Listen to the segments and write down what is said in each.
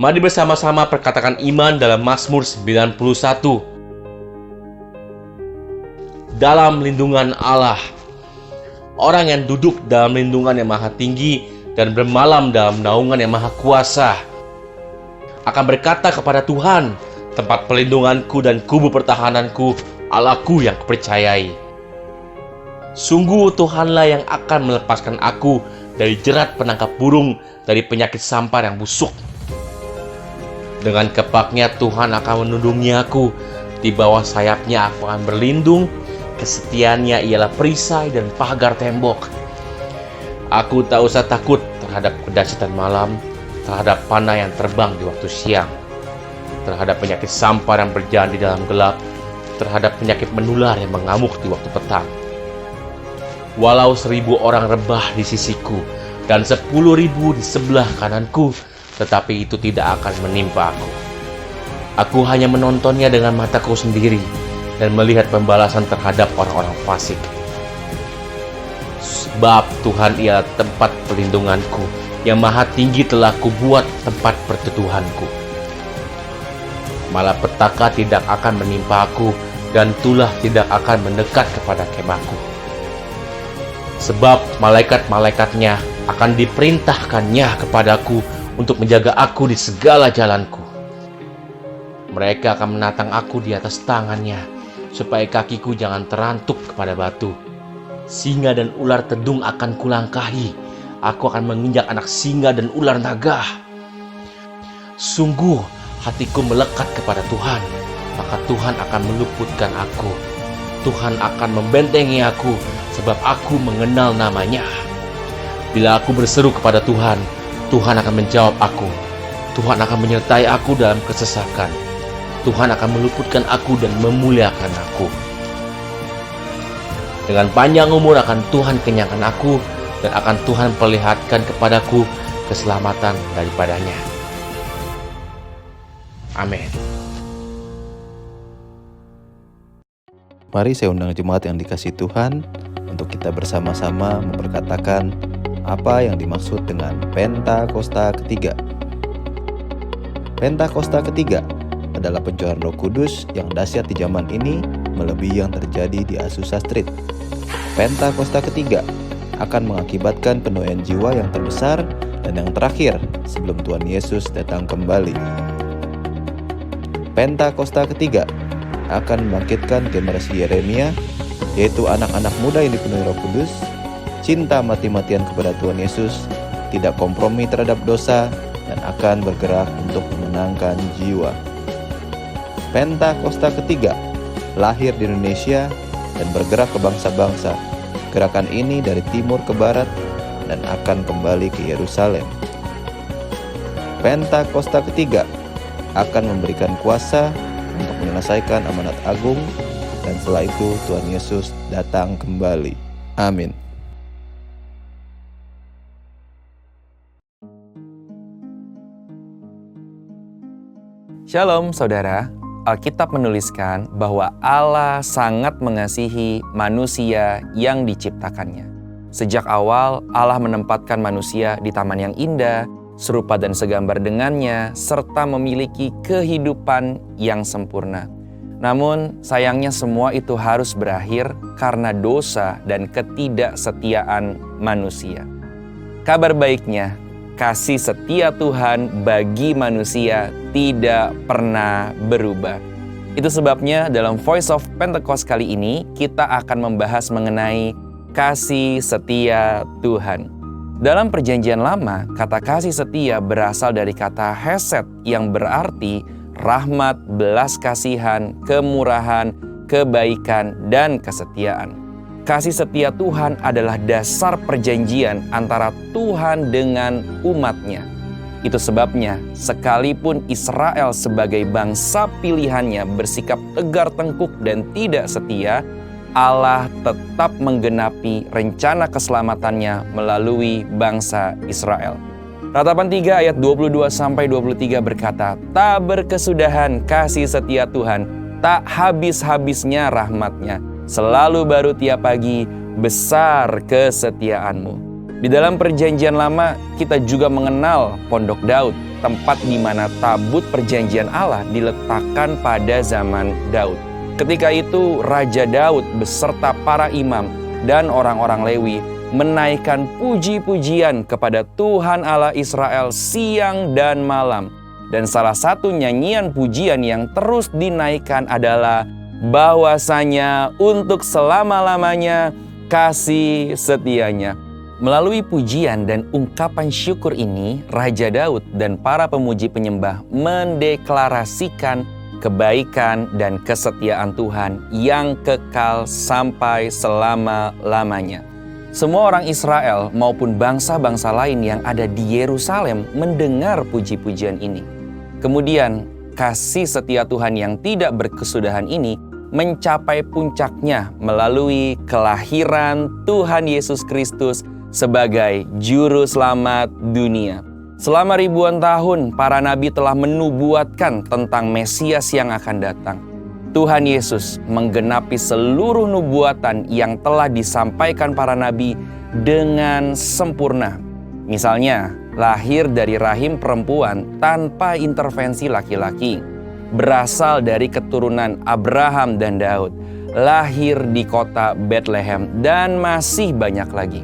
Mari bersama-sama perkatakan iman dalam Mazmur 91. Dalam lindungan Allah. Orang yang duduk dalam lindungan yang maha tinggi dan bermalam dalam naungan yang maha kuasa akan berkata kepada Tuhan, tempat pelindunganku dan kubu pertahananku, Allahku yang kupercayai. Sungguh Tuhanlah yang akan melepaskan aku dari jerat penangkap burung, dari penyakit sampar yang busuk. Dengan kepaknya Tuhan akan melindungi aku, di bawah sayapnya aku akan berlindung, kesetiaannya ialah perisai dan pagar tembok. Aku tak usah takut terhadap kedahsyatan malam, terhadap panah yang terbang di waktu siang, terhadap penyakit sampar yang berjalan di dalam gelap, terhadap penyakit menular yang mengamuk di waktu petang. Walau 1000 orang rebah di sisiku dan 10.000 di sebelah kananku, tetapi itu tidak akan menimpa aku. Aku hanya menontonnya dengan mataku sendiri dan melihat pembalasan terhadap orang-orang fasik. Sebab Tuhan ialah tempat perlindunganku, yang maha tinggi telah kubuat tempat perteduhanku. Malapetaka tidak akan menimpa aku, dan tulah tidak akan mendekat kepada kemahku. Sebab malaikat-malaikatnya akan diperintahkannya kepadaku untuk menjaga aku di segala jalanku. Mereka akan menatang aku di atas tangannya, supaya kakiku jangan terantuk kepada batu. Singa dan ular tedung akan kulangkahi. Aku akan menginjak anak singa dan ular naga. Sungguh hatiku melekat kepada Tuhan, maka Tuhan akan meluputkan aku. Tuhan akan membentengi aku, sebab aku mengenal namanya. Bila aku berseru kepada Tuhan, Tuhan akan menjawab aku. Tuhan akan menyertai aku dalam kesesakan. Tuhan akan meluputkan aku dan memuliakan aku. Dengan panjang umur akan Tuhan kenyangkan aku, dan akan Tuhan perlihatkan kepadaku keselamatan daripadanya. Amin. Mari saya undang jemaat yang dikasihi Tuhan untuk kita bersama-sama memperkatakan apa yang dimaksud dengan Pentakosta ketiga. Pentakosta ketiga adalah pencurahan Roh Kudus yang dahsyat di zaman ini melebihi yang terjadi di Azusa Street. Pentakosta ketiga akan mengakibatkan penuaian jiwa yang terbesar dan yang terakhir sebelum Tuhan Yesus datang kembali. Pentakosta ketiga akan membangkitkan generasi Yeremia, yaitu anak-anak muda yang dipenuhi Roh Kudus, cinta mati-matian kepada Tuhan Yesus, tidak kompromi terhadap dosa, dan akan bergerak untuk memenangkan jiwa. Pentakosta ketiga lahir di Indonesia dan bergerak ke bangsa-bangsa. Gerakan ini dari timur ke barat dan akan kembali ke Yerusalem. Pentakosta ketiga akan memberikan kuasa untuk menyelesaikan amanat agung, dan setelah itu Tuhan Yesus datang kembali. Amin. Shalom saudara, Alkitab menuliskan bahwa Allah sangat mengasihi manusia yang diciptakannya. Sejak awal Allah menempatkan manusia di taman yang indah, serupa dan segambar dengannya, serta memiliki kehidupan yang sempurna. Namun sayangnya semua itu harus berakhir karena dosa dan ketidaksetiaan manusia. Kabar baiknya, kasih setia Tuhan bagi manusia tidak pernah berubah. Itu sebabnya dalam Voice of Pentecost kali ini kita akan membahas mengenai kasih setia Tuhan. Dalam Perjanjian Lama, kata kasih setia berasal dari kata hesed yang berarti rahmat, belas kasihan, kemurahan, kebaikan, dan kesetiaan. Kasih setia Tuhan adalah dasar perjanjian antara Tuhan dengan umatnya. Itu sebabnya sekalipun Israel sebagai bangsa pilihannya bersikap tegar tengkuk dan tidak setia, Allah tetap menggenapi rencana keselamatannya melalui bangsa Israel. Ratapan 3 ayat 22-23 berkata, "Tak berkesudahan kasih setia Tuhan, tak habis-habisnya rahmatnya. Selalu baru tiap pagi, besar kesetiaanmu." Di dalam Perjanjian Lama, kita juga mengenal Pondok Daud. tempat di mana tabut perjanjian Allah diletakkan pada zaman Daud. Ketika itu Raja Daud beserta para imam dan orang-orang Lewi menaikkan puji-pujian kepada Tuhan Allah Israel siang dan malam. Dan salah satu nyanyian pujian yang terus dinaikkan adalah bahwasanya untuk selama-lamanya kasih setianya. Melalui pujian dan ungkapan syukur ini, Raja Daud dan para pemuji penyembah mendeklarasikan kebaikan dan kesetiaan Tuhan yang kekal sampai selama-lamanya. Semua orang Israel maupun bangsa-bangsa lain yang ada di Yerusalem mendengar puji-pujian ini. Kemudian, kasih setia Tuhan yang tidak berkesudahan ini mencapai puncaknya melalui kelahiran Tuhan Yesus Kristus sebagai juru selamat dunia. Selama ribuan tahun, para nabi telah menubuatkan tentang Mesias yang akan datang. Tuhan Yesus menggenapi seluruh nubuatan yang telah disampaikan para nabi dengan sempurna. Misalnya, lahir dari rahim perempuan tanpa intervensi laki-laki, berasal dari keturunan Abraham dan Daud, lahir di kota Bethlehem, dan masih banyak lagi.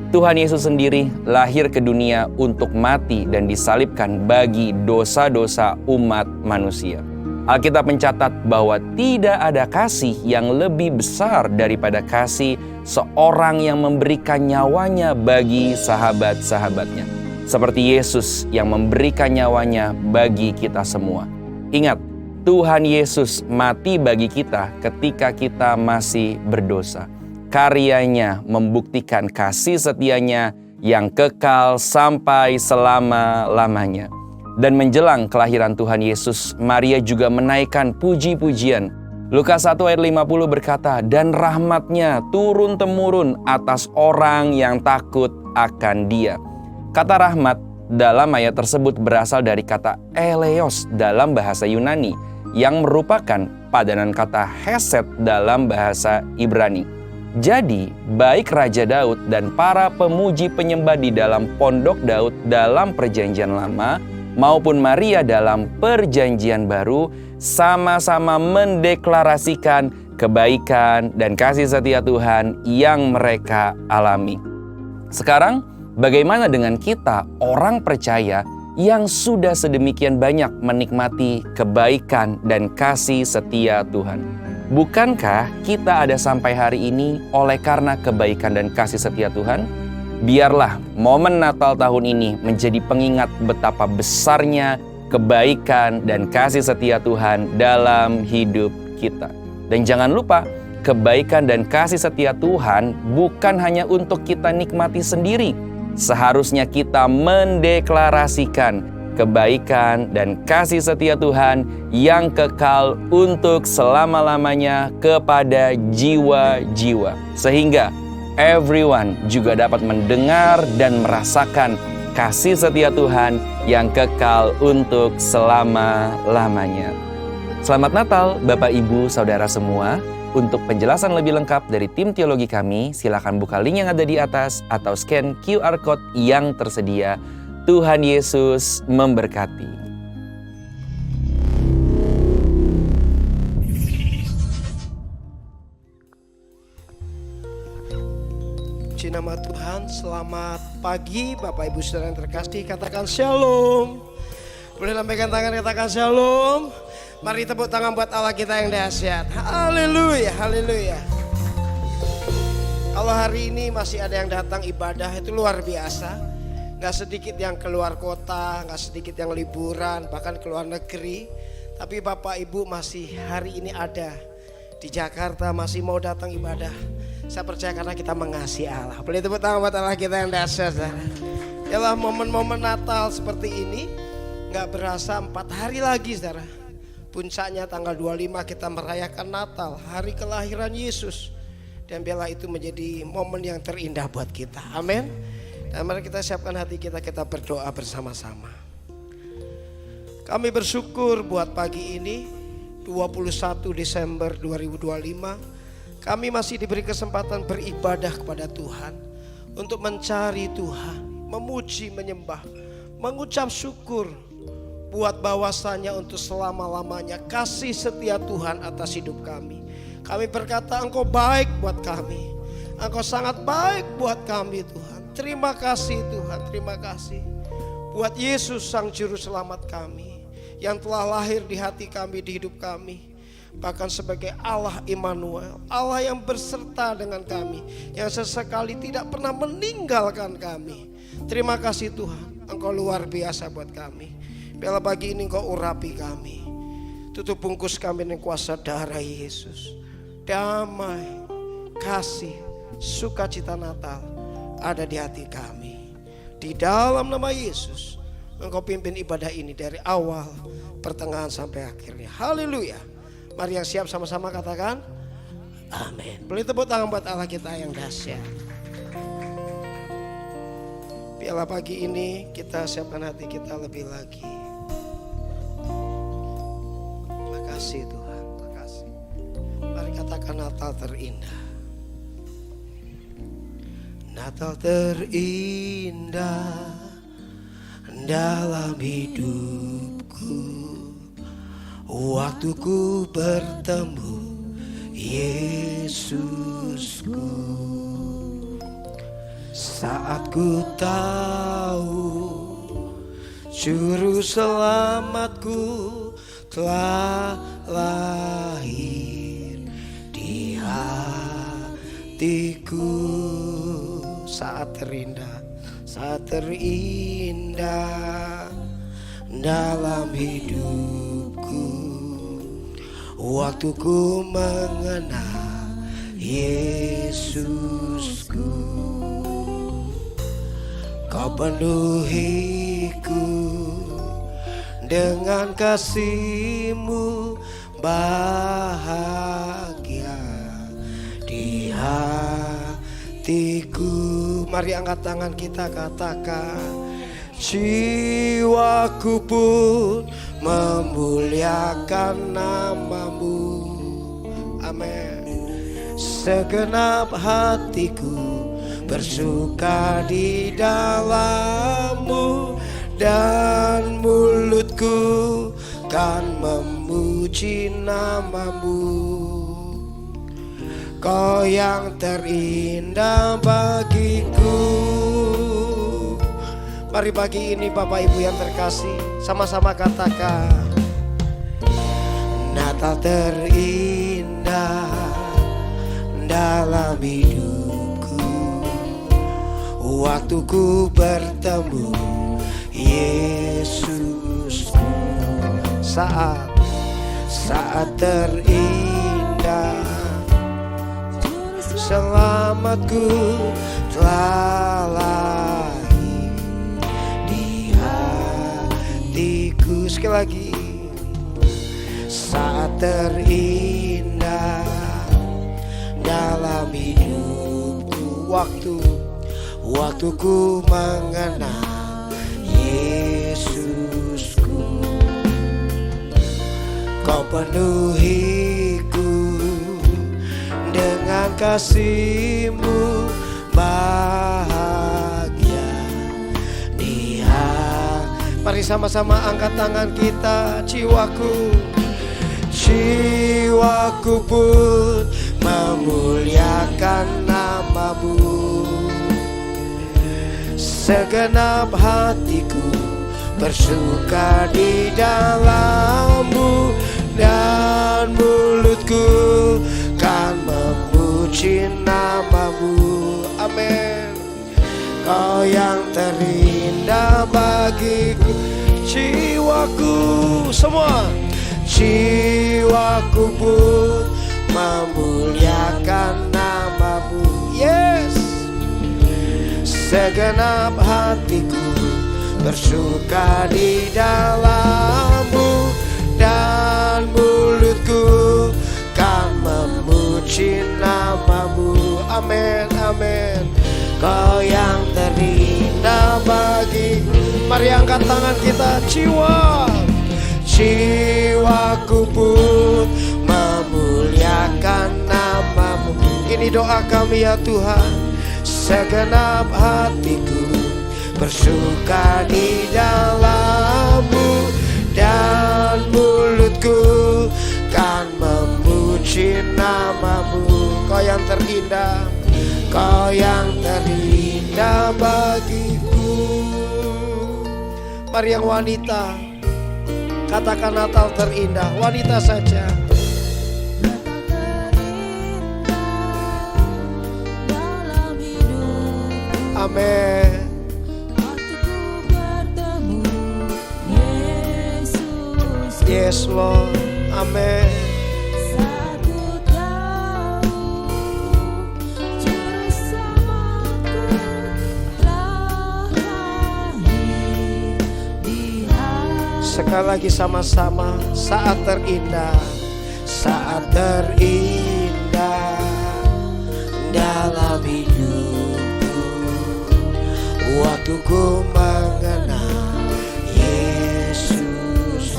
Tuhan Yesus sendiri lahir ke dunia untuk mati dan disalibkan bagi dosa-dosa umat manusia. Alkitab mencatat bahwa tidak ada kasih yang lebih besar daripada kasih seorang yang memberikan nyawanya bagi sahabat-sahabatnya. Seperti Yesus yang memberikan nyawanya bagi kita semua. Ingat, Tuhan Yesus mati bagi kita ketika kita masih berdosa. Karyanya membuktikan kasih setianya yang kekal sampai selama-lamanya. Dan menjelang kelahiran Tuhan Yesus, Maria juga menaikkan puji-pujian. Lukas 1 ayat 50 berkata, "Dan rahmatnya turun-temurun atas orang yang takut akan Dia." Kata rahmat dalam ayat tersebut berasal dari kata eleos dalam bahasa Yunani, yang merupakan padanan kata hesed dalam bahasa Ibrani. Jadi, baik Raja Daud dan para pemuji penyembah di dalam pondok Daud dalam Perjanjian Lama maupun Maria dalam Perjanjian Baru sama-sama mendeklarasikan kebaikan dan kasih setia Tuhan yang mereka alami. Sekarang, bagaimana dengan kita, orang percaya yang sudah sedemikian banyak menikmati kebaikan dan kasih setia Tuhan? Bukankah kita ada sampai hari ini oleh karena kebaikan dan kasih setia Tuhan? Biarlah momen Natal tahun ini menjadi pengingat betapa besarnya kebaikan dan kasih setia Tuhan dalam hidup kita. Dan jangan lupa, kebaikan dan kasih setia Tuhan bukan hanya untuk kita nikmati sendiri. Seharusnya kita mendeklarasikan kebaikan dan kasih setia Tuhan yang kekal untuk selama-lamanya kepada jiwa-jiwa. Sehingga everyone juga dapat mendengar dan merasakan kasih setia Tuhan yang kekal untuk selama-lamanya. Selamat Natal Bapak Ibu Saudara semua. Untuk penjelasan lebih lengkap dari tim teologi kami, silakan buka link yang ada di atas atau scan QR Code yang tersedia. Tuhan Yesus memberkati. Puji nama Tuhan, selamat pagi Bapak Ibu Saudara yang terkasih, katakan shalom. Boleh lambaikan tangan, katakan shalom. Mari tepuk tangan buat Allah kita yang dahsyat. Haleluya, haleluya. Kalau hari ini masih ada yang datang ibadah, itu luar biasa. Gak sedikit yang keluar kota, gak sedikit yang liburan, bahkan keluar negeri. Tapi Bapak Ibu masih hari ini ada di Jakarta, masih mau datang ibadah. Saya percaya karena kita mengasihi Allah. Boleh tepuk tangan buat Allah kita yang dahsyat. Yalah, momen-momen Natal seperti ini gak berasa 4 hari lagi saudara. Puncaknya tanggal 25 kita merayakan Natal, hari kelahiran Yesus. Dan biarlah itu menjadi momen yang terindah buat kita. Amin. Dan mari kita siapkan hati kita berdoa bersama-sama. Kami bersyukur buat pagi ini 21 Desember 2025. Kami masih diberi kesempatan beribadah kepada Tuhan, untuk mencari Tuhan, memuji, menyembah, mengucap syukur buat bahwasanya untuk selama-lamanya kasih setia Tuhan atas hidup kami. Kami berkata Engkau baik buat kami, Engkau sangat baik buat kami Tuhan. Terima kasih Tuhan, terima kasih buat Yesus Sang Juru Selamat kami yang telah lahir di hati kami, di hidup kami. Bahkan sebagai Allah Immanuel, Allah yang berserta dengan kami, yang sesekali tidak pernah meninggalkan kami. Terima kasih Tuhan, Engkau luar biasa buat kami. Biarlah pagi ini Engkau urapi kami, tutup bungkus kami dengan kuasa darah Yesus. Damai, kasih, sukacita Natal ada di hati kami. Di dalam nama Yesus Engkau pimpin ibadah ini dari awal, pertengahan sampai akhirnya. Haleluya. Mari yang siap sama-sama katakan amin. Beri tepuk tangan buat Allah kita yang dahsyat. Biarlah pagi ini kita siapkan hati kita lebih lagi. Makasih Tuhan, makasih. Mari katakan Natal terindah. Natal terindah dalam hidupku, waktu ku bertemu Yesusku. Saat ku tahu Juru Selamatku telah lahir di hatiku. Saat terindah dalam hidupku, waktu ku mengenal Yesusku. Kau penuhiku dengan kasih-Mu, bahagia di hatiku. Mari angkat tangan kita katakan, jiwaku pun memuliakan nama-Mu. Amin. Segenap hatiku bersuka di dalam-Mu, dan mulutku kan memuji nama-Mu. Kau yang terindah bagiku. Mari pagi ini Bapak Ibu yang terkasih, sama-sama katakan, Natal terindah dalam hidupku, waktu ku bertemu Yesusku. Saat terindah, selamatku telah lahir di hatiku. Sekali lagi, saat terindah dalam hidupku, waktu ku mengenal Yesusku. Kau penuhiku dengan kasih-Mu, bahagia di hati. Mari sama-sama angkat tangan kita. Jiwaku pun memuliakan nama-Mu. Segenap hatiku bersuka di dalam-Mu, dan mulutku kan memuji nama-Mu. Amin. Kau yang terindah bagiku. Jiwaku, semua jiwaku pun memuliakan nama-Mu. Yes. Segenap hatiku bersuka di dalam-Mu, dan mulutku kan memuji nama-Mu. Amin, amin. Kau yang terindah bagiku. Mari angkat tangan kita. Jiwaku pun memuliakan nama-Mu. Ini doa kami ya Tuhan. Segenap hatiku bersuka di dalam-Mu, Kau yang terindah bagiku. Mari yang wanita katakan Natal terindah. Wanita saja. Amin. Yes Lord. Amin. Sekali lagi sama-sama. Saat terindah, saat terindah dalam hidupku, waktu ku mengenal Yesus.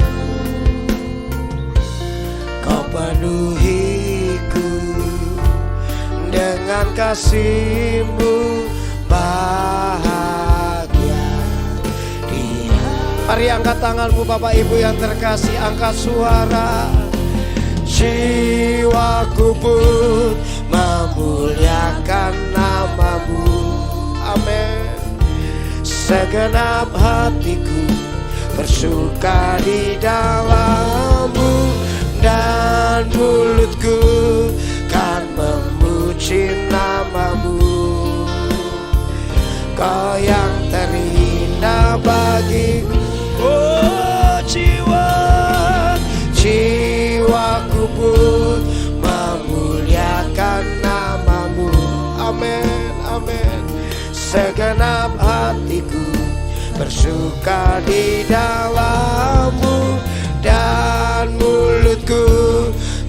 Kau penuhiku dengan kasih-Mu, bahagia di hati. Mari angkat tanganmu Bapak Ibu yang terkasih, angkat suara. Jiwaku pun memuliakan nama-Mu. Amin. Segenap hatiku bersuka di dalam-Mu, dan mulutku kan memuji nama-Mu. Kau yang terindah bagiku. Oh jiwaku pun memuliakan nama-Mu. Amin, amin. Segenap hatiku bersuka di dalam-Mu, dan mulutku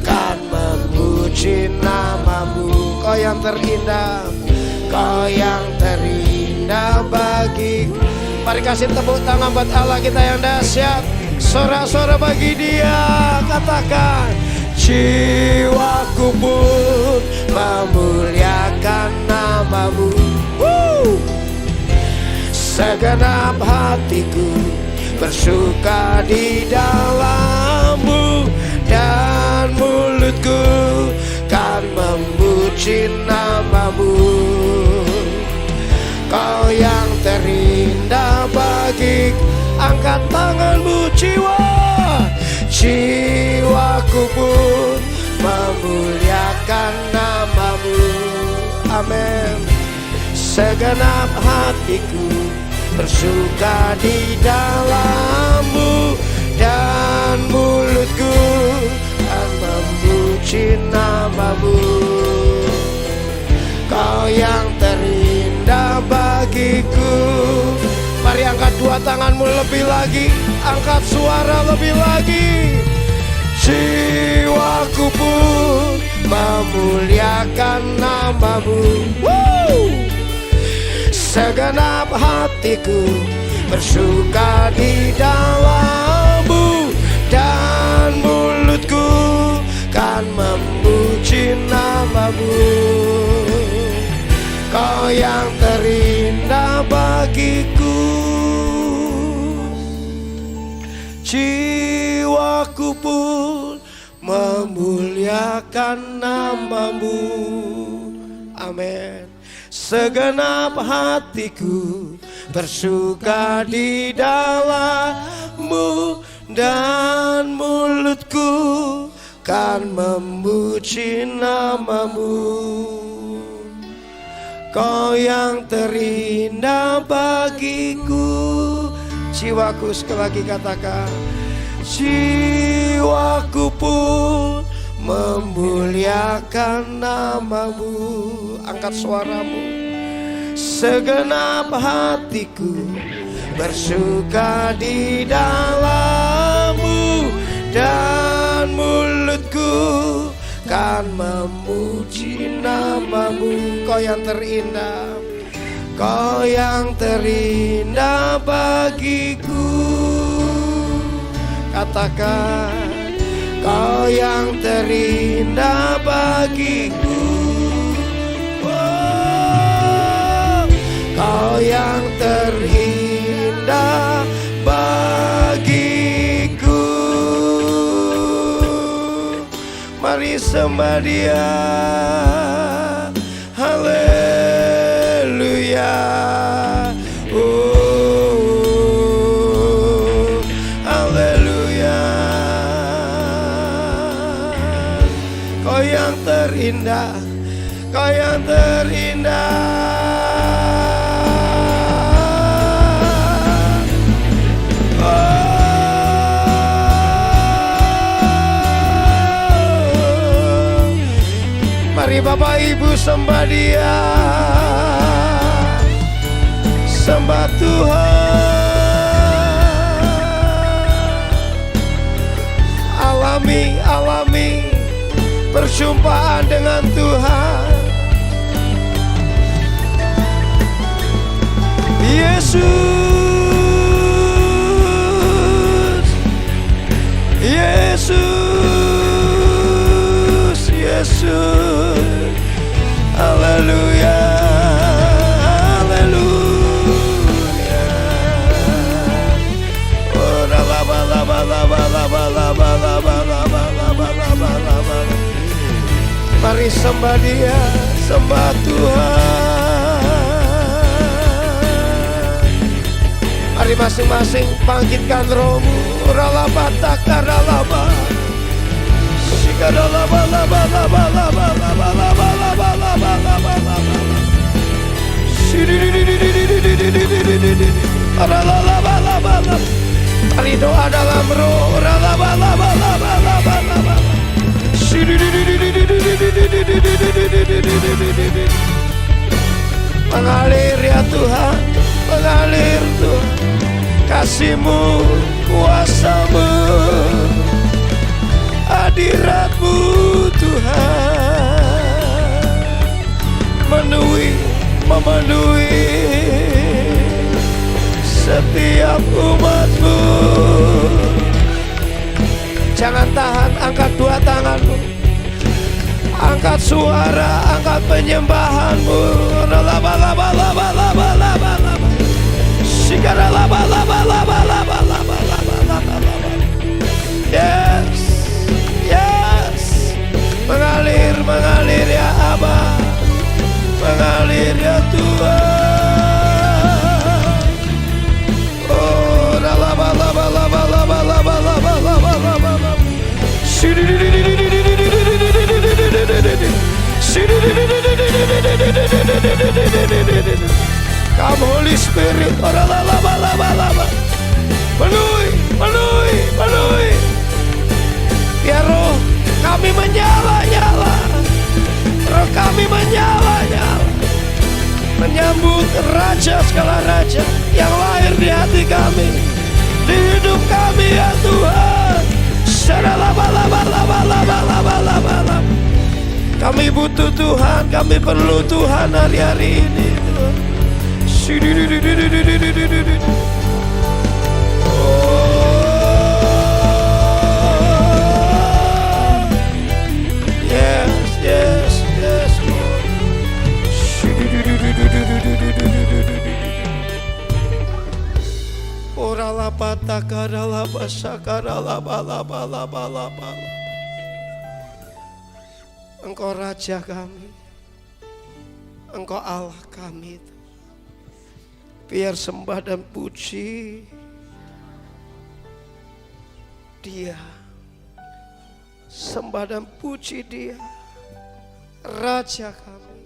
kan memuji nama-Mu. Kau yang terindah, Kau yang terindah bagiku. Mari kasih tepuk tangan buat Allah kita yang dahsyat. Sorak-sorak bagi Dia. Katakan, jiwaku pun memuliakan nama-Mu. Segenap hatiku bersuka di dalam-Mu, dan mulutku kan memuji nama-Mu. Kau yang terindah bagiku. Angkat tanganmu jiwaku pun memuliakan nama-Mu. Amin. Segenap hatiku bersuka di dalam-Mu, dan mulutku akan memuji nama-Mu. Kau yang terindah bagiku. Mari angkat dua tanganmu lebih lagi, angkat suara lebih lagi. Jiwaku pun memuliakan nama-Mu. Segenap hatiku bersuka di dalam-Mu, dan mulutku kan memuji nama-Mu. Kau yang terindah bagiku. Jiwaku pun memuliakan nama-Mu. Amin. Segenap hatiku bersuka di dalam-Mu, dan mulutku kan memuji nama-Mu. Kau yang terindah bagiku. Jiwaku, sekali lagi katakan, jiwaku pun memuliakan nama-Mu. Angkat suaramu. Segenap hatiku bersuka di dalam-Mu, dan mulutku kan memuji nama-Mu. Kau yang terindah, Kau yang terindah bagiku. Katakan, Kau yang terindah bagiku. Oh, Kau yang terindah bagiku. Mari sembah Dia. Haleluya. terindah, Kau yang terindah. Mari Bapak Ibu sembah Dia, sembah Tuhan. Alami perjumpaan dengan Tuhan. Yesus, Yesus, Yesus. Haleluya, haleluya. Oh, laba laba laba laba laba laba laba laba laba laba. Mari sembah Dia, sembah Tuhan. Mari masing-masing bangkitkan rohmu. Ralaba takaralaba. Sikaralaba laba laba laba laba laba laba laba laba laba. Ralaba laba laba. Mari doa dalam roh. Ralaba laba laba laba laba. Mengalir ya Tuhan, mengalir Tuhan, kasih-Mu, kuasa-Mu, hadirat-Mu Tuhan, memenuhi setiap umat-Mu. Jangan tahan, angkat dua tanganmu, angkat suara, angkat penyembahanmu. Laba laba laba laba laba laba. Sikara laba laba laba laba laba laba laba laba. Yes, yes. Mengalir, mengalir ya Abah, mengalir ya Tuhan. Oh, laba laba laba laba laba laba laba laba laba. Come Holy Spirit, laba. Penuhi. Biar roh kami menyala-nyala, roh kami menyala-nyala, menyambut Raja segala Raja yang lahir di hati kami, di hidup kami ya Tuhan. Laba. Kami butuh Tuhan, kami perlu Tuhan hari-hari ini Tuhan. Yes, Lord. Ora lapa takara lapa sakara lapa. Engkau Raja kami, Engkau Allah kami. Biar sembah dan puji Dia, sembah dan puji Dia, Raja kami.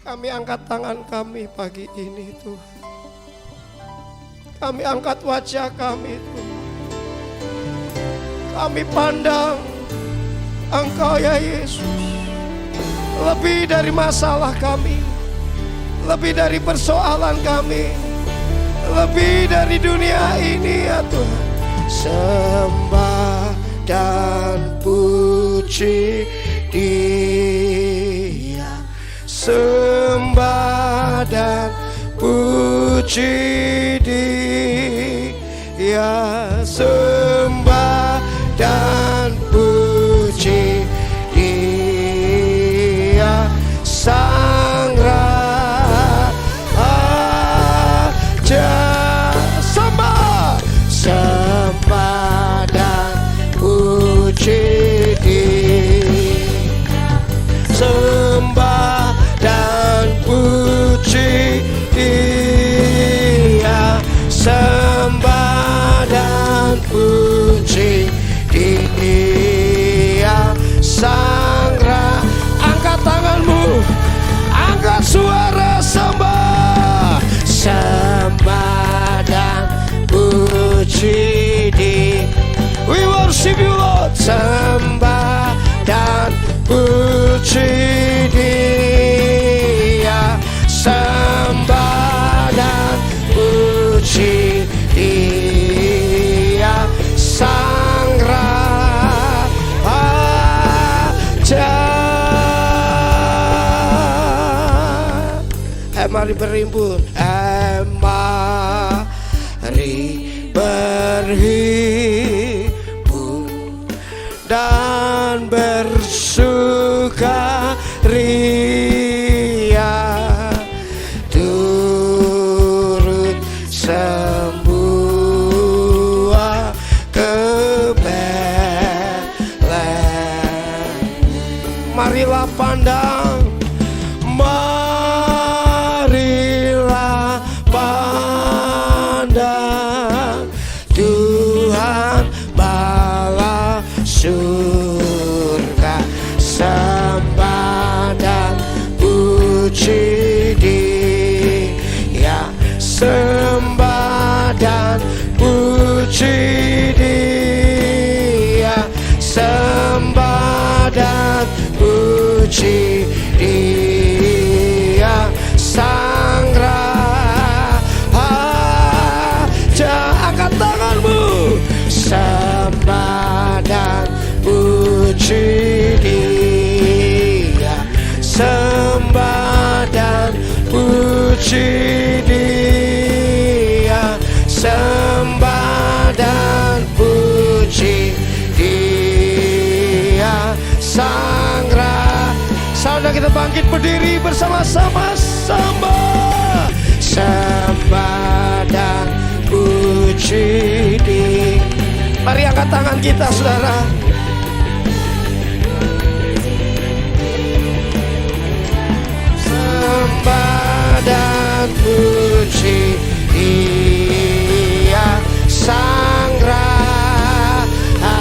Kami angkat tangan kami pagi ini Tuhan. Kami angkat wajah kami Tuhan. Kami pandang Engkau ya Yesus, lebih dari masalah kami, lebih dari persoalan kami, lebih dari dunia ini ya Tuhan. Sembah dan puji Dia, sembah dan puji Dia, sembah dan puji Dia, Sang Raja. Sembah dan puji Dia, sembah dan puji Dia, sembah dan berimbun. Mari berhimpun dan bersukaria, turut semua ke Betlehem. Marilah pandang, marilah pandang, Tuhan bala surga, sembah dan puji Dia, sembah dan puji Dia, sembah dan puji Dia, Sang Raja. Angkat tanganmu, sembah dan puji Dia, sembah dan puji Dia, sembah dan puji Dia, Sang Raja. Saudara, kita bangkit berdiri bersama-sama, sembah, sembah dan puji Dia. Mari angkat tangan kita, saudara. Sembah dan puji Dia, Sang Raja.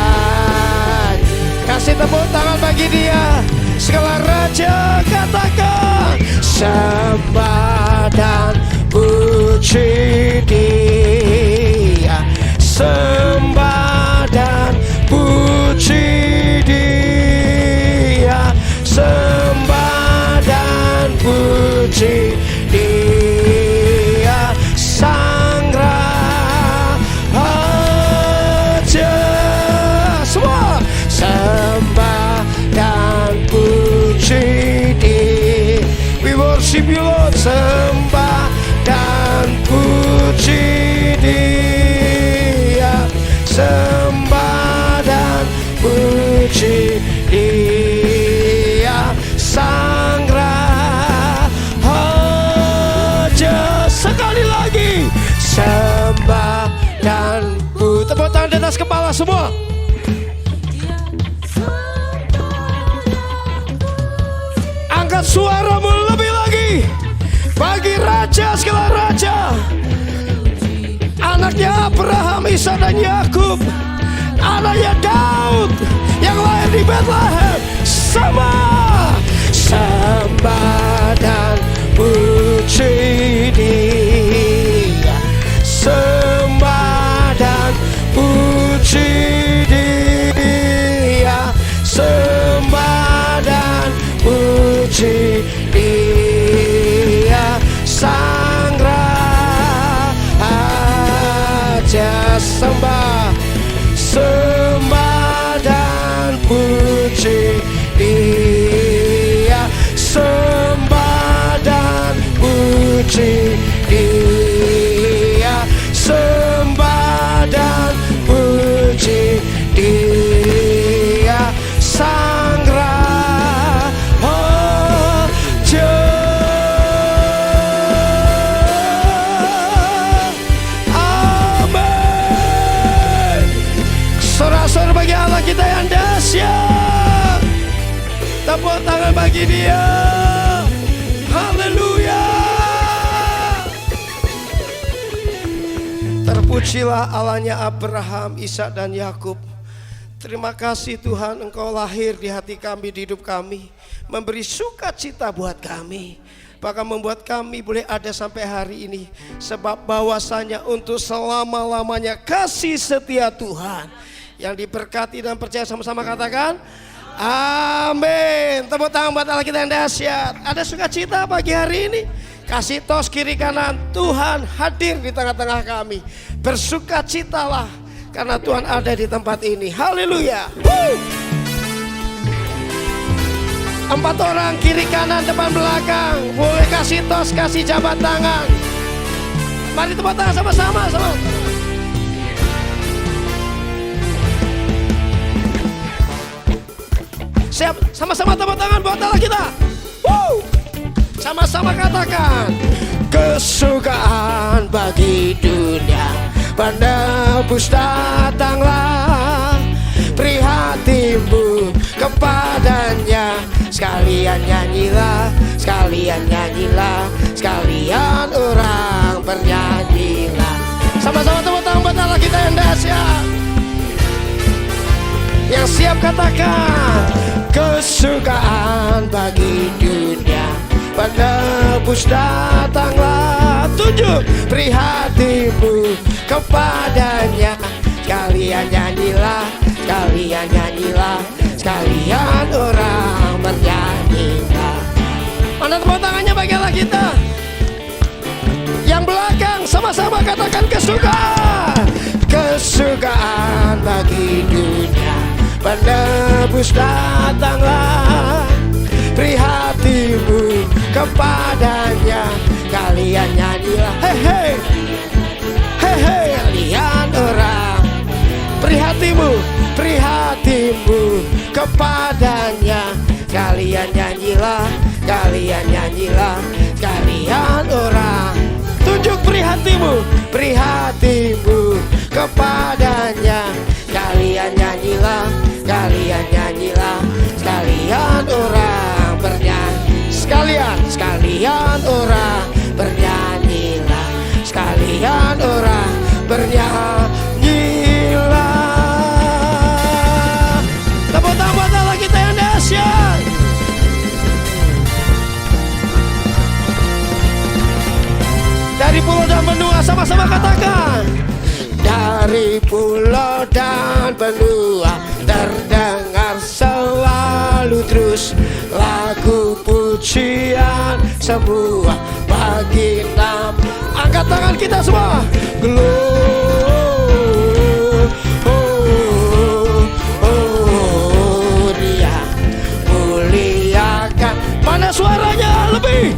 Kasih tepuk tangan bagi Dia. Segala raja katakan, sembah dan puji Dia, sembah dan puji Dia, sembah dan puji Dia, Sang Raja. Semua sembah dan puji Dia. We worship you Lord. Sembah dan puji Dia, sembah dan puji Dia, Sang Raja. Sekali lagi, sembah dan puji. Tepuk tangan di atas kepala semua. Angkat suaramu lebih lagi bagi raja, segala raja, anaknya Abraham, Ishak dan Yakub, anaknya Daud yang lahir di Betlehem. Sembah dan puji Dia, sembah dan puji Dia, sembah dan puji Dia, Sang Raja. Sembah, sembah dan puji Dia, sembah dan puji Dia, sembah dan puji Dia, Sang Raja. Sorak-sorai bagi Allah kita yang dahsyat. Tepuk tangan bagi Dia. Haleluya. Terpujilah Allahnya Abraham, Ishak dan Yakub. Terima kasih Tuhan, Engkau lahir di hati kami, di hidup kami, memberi sukacita buat kami, bahkan membuat kami boleh ada sampai hari ini. Sebab bahwasanya untuk selama-lamanya kasih setia Tuhan yang diberkati dan percaya, sama-sama katakan amin. Tepuk tangan buat Allah kita yang dahsyat. Ada sukacita pagi hari ini. Kasih tos kiri kanan, Tuhan hadir di tengah-tengah kami. Bersukacitalah karena Tuhan ada di tempat ini. Haleluya. 4 orang kiri kanan depan belakang. Boleh kasih tos, kasih jabat tangan. Mari tepuk tangan sama-sama. Siap, sama-sama tepuk tangan buat Allah kita. Woo! Sama-sama katakan, kesukaan bagi dunia penebus datanglah, prihatinmu kepadanya. Sekalian nyanyilah, sekalian nyanyilah, sekalian orang bernyanyilah. Sama-sama tepuk tangan buat Allah kita yang dahsyat. Yang siap katakan, kesukaan bagi dunia penebus datanglah. Tunjuk prihatinmu kepadanya. Sekalian nyanyilah, sekalian nyanyilah, sekalian orang bernyanyilah. Mana tepuk tangannya bagi Allah kita? Yang belakang sama-sama katakan kesukaan. Kesukaan bagi dunia penebus datanglah, prihatinmu kepadanya. Kalian nyanyilah, hei hei, hei hei, kalian orang. Prihatinmu kepadanya. Kalian nyanyilah, kalian nyanyilah, kalian orang. Tunjuk prihatinmu kepadanya. Kalian nyanyilah, kalian nyanyilah, sekalian orang bernyanyi. Sekalian orang bernyanyilah, sekalian orang bernyanyilah. Tepuk tangan buat Allah kita yang dahsyat. Dari pulau dan benua sama-sama katakan. Dari pulau dan benua terdengar selalu terus lagu pujian semua bagi nama. Angkat tangan kita semua. Gloria, muliakan. Mana suaranya lebih?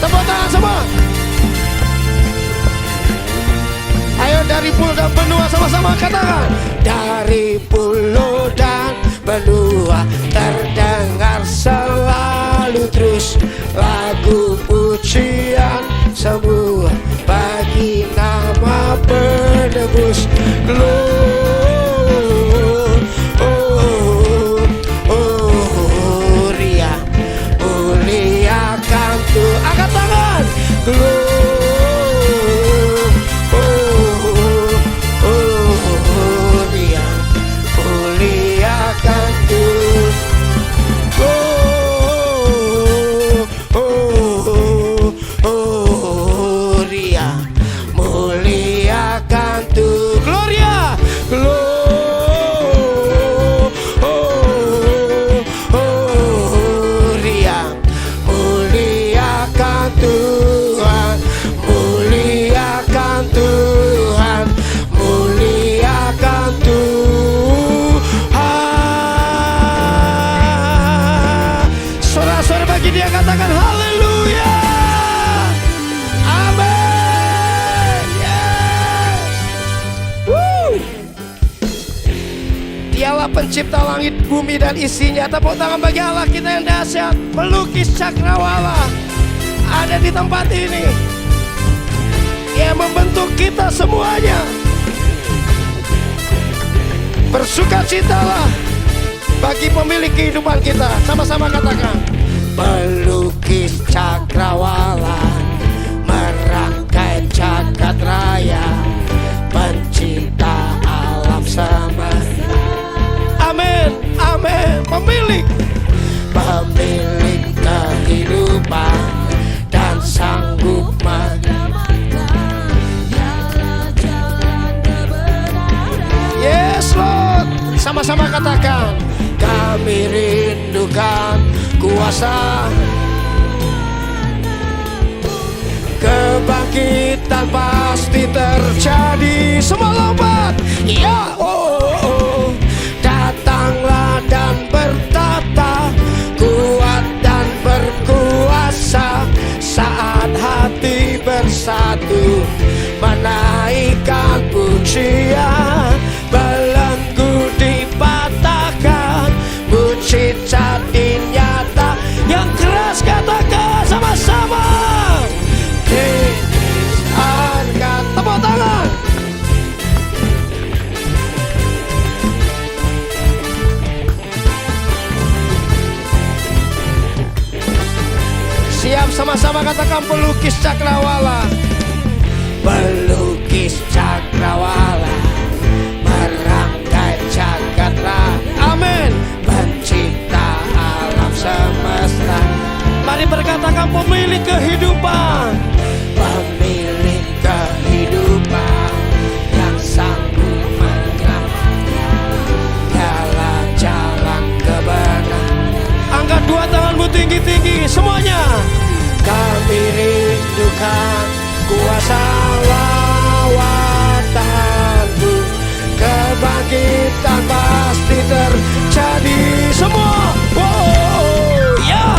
Tepuk tangan semua. Ayo dari pulau dan benua sama-sama katakan. Dari pulau dan benua terdengar selalu terus lagu pujian semua bagi nama penebus. Gloria, muliakan Tuhan. Angkat tangan. Gloria, muliakan Tuhan. Gloria, muliakan Tuhan. Gloria, Gloria, muliakan Tuhan, muliakan Tuhan, muliakan Tuhan. Suara-suara bagi dia katakan haleluya. Amin. Yes. Woo. Dialah pencipta langit, bumi dan isinya. Tepuk tangan bagi Allah kita yang dahsyat. Pelukis cakrawala ada di tempat ini. Dia membentuk kita semuanya. Bersukacitalah bagi pemilik kehidupan kita. Sama-sama katakan. Pelukis cakrawala merangkai jagat raya, pencipta alam semesta. Amin, amin. Pemilik kehidupan dan sanggup Yes Lord. Sama-sama katakan. Kami rindukan kuasa, kebangkitan terjadi. Semua lompat. Ya, oh. Datanglah dan bertata, kuat dan berkuasa. Saat hati bersatu, menaikkan pujian. Belenggu dipatahkan, mujizat nyata. Yang keras katakan sama-sama. Harga, tepuk tangan. Siap, sama-sama katakan pelukis cakrawala. Pelukis cakrawala, merangkai jagat raya. Amin. Pencipta alam semesta. Mari berkatakan pemilik kehidupan. Pemilik kehidupan yang sanggup menyelamatkan jalan kebenaran. Angkat dua tanganmu tinggi-tinggi semuanya. Kami rindukan kuasa lawatanmu. Kebangkitan pasti terjadi. Semua, wow, ya.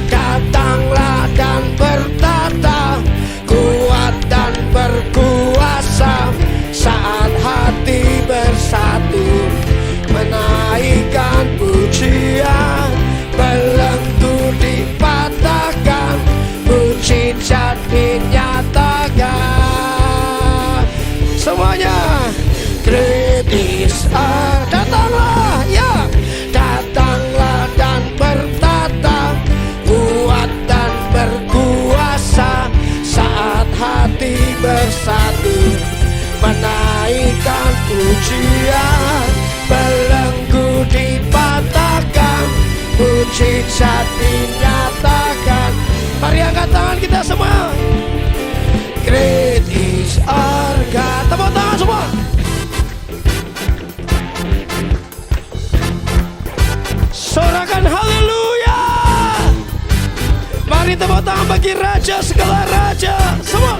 Datanglah dan bertata, kuat dan berkuasa. Saat hati bersatu, menaikkan pujian. Belenggu dipatahkan, mujizat dinyatakan. Semuanya, great is our. Datanglah, ya. Datanglah dan bertata, kuat dan berkuasa. Saat hati bersatu, menaikkan pujian. Belenggu dipatahkan, mujizat dinyatakan. Mari angkat tangan kita semua. Great is our God. Tepuk tangan semua. Sorakan haleluya. Mari tepuk tangan bagi Raja segala raja. Semua.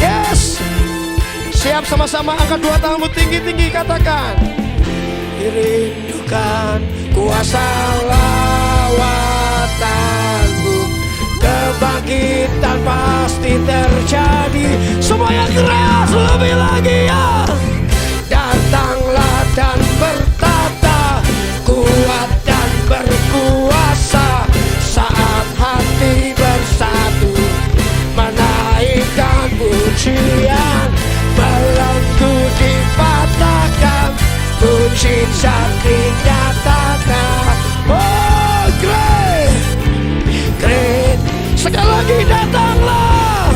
Yes. Siap, sama-sama angkat dua tanganmu tinggi-tinggi, katakan. Rindukan kuasa lawatanmu. Kebangkitan pasti terjadi. Semua yang keras lebih lagi, ya. Datanglah dan bertata, kuat dan berkuasa. Saat hati bersatu, menaikkan pujian. Belenggu dipatahkan, mujizat dinyatakan. Oh, great, great. Sekali lagi, datanglah.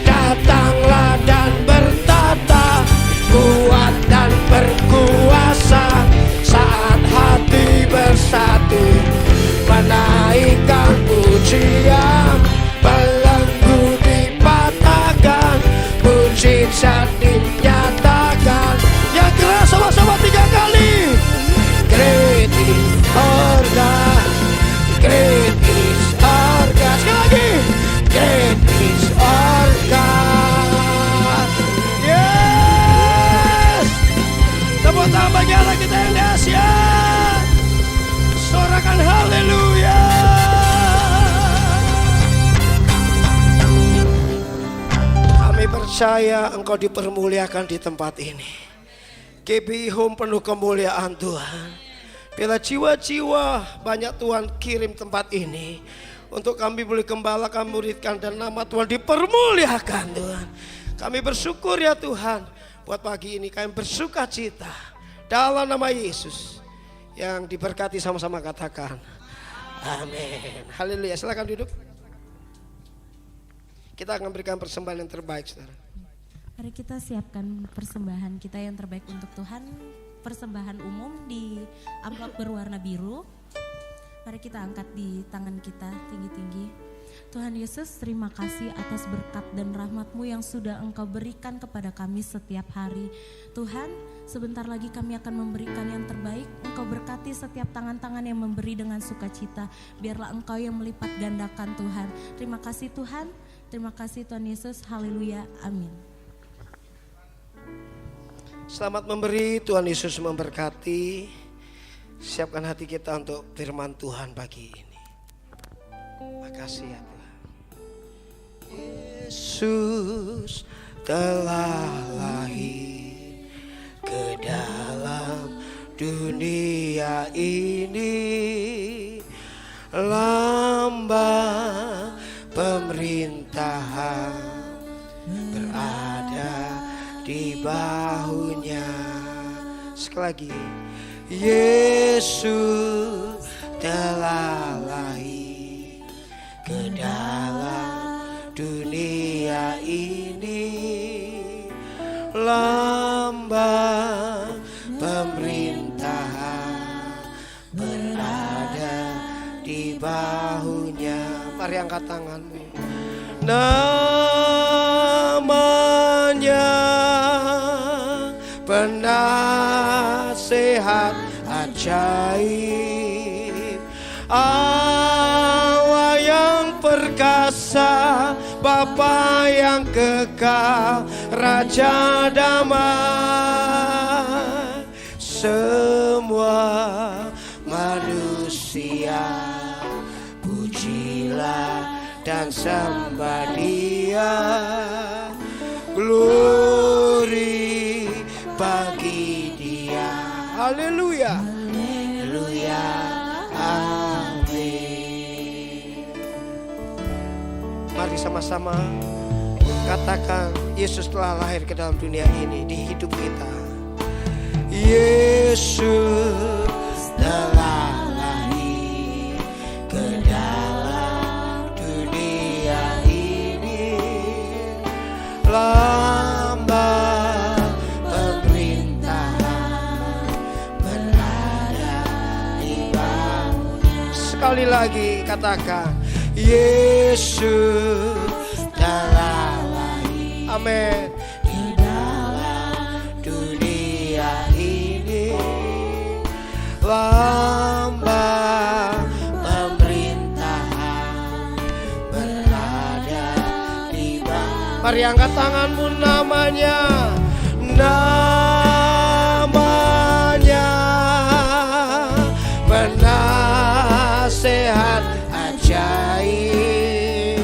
Datanglah dan bertata, kuat dan berkuasa. Saat hati bersatu, menaikkan pujian. Belenggu dipatahkan, mujizat dinyatakan. Yang keras sama-sama 3 kali. Great is our God. Great is our God. Sekali lagi. Great is our God. Yes. Tepuk tangan bagi Allah kita yang dahsyat. Sorakan haleluya. Kami percaya Engkau dipermuliakan di tempat ini. GBI Home penuh kemuliaan Tuhan. Bila jiwa-jiwa banyak Tuhan kirim tempat ini, untuk kami boleh gembalakan, muridkan, dan nama Tuhan dipermuliakan Tuhan. Kami bersyukur ya Tuhan, buat pagi ini kami bersuka cita dalam nama Yesus. Yang diberkati sama-sama katakan amin. Haleluya. Silakan duduk. Kita akan berikan persembahan yang terbaik, saudara. Mari kita siapkan persembahan kita yang terbaik untuk Tuhan. Persembahan umum di amplop berwarna biru. Mari kita angkat di tangan kita tinggi-tinggi. Tuhan Yesus, terima kasih atas berkat dan rahmat-Mu yang sudah Engkau berikan kepada kami setiap hari. Tuhan, sebentar lagi kami akan memberikan yang terbaik. Engkau berkati setiap tangan-tangan yang memberi dengan sukacita. Biarlah Engkau yang melipat gandakan Tuhan. Terima kasih Tuhan, terima kasih Tuhan Yesus, haleluya, amin. Selamat memberi, Tuhan Yesus memberkati. Siapkan hati kita untuk firman Tuhan pagi ini. Makasih ya Tuhan. Yesus telah lahir ke dalam dunia ini, lambang pemerintahan berada di bahunya. Sekali lagi, Yesus telah lahir ke dalam dunia ini, lambang pemerintahan berada di bahunya. Mari angkat tanganmu. Namanya penasehat ajaib, Allah yang perkasa, Bapa yang kekal, Raja damai. Semua manusia pujilah dan sembah Dia, glory bagi Dia. Haleluya, haleluya, amin. Mari sama-sama katakan, Yesus telah lahir ke dalam dunia ini, di hidup kita. Yesus telah lahir ke dalam dunia ini, lambang pemerintahan berada di bawahnya. Sekali lagi katakan, Yesus telah lahir, amin, di dalam dunia ini, lambang pemerintahan berada di bawah. Mari angkat tanganmu, namanya, namanya penasehat ajaib,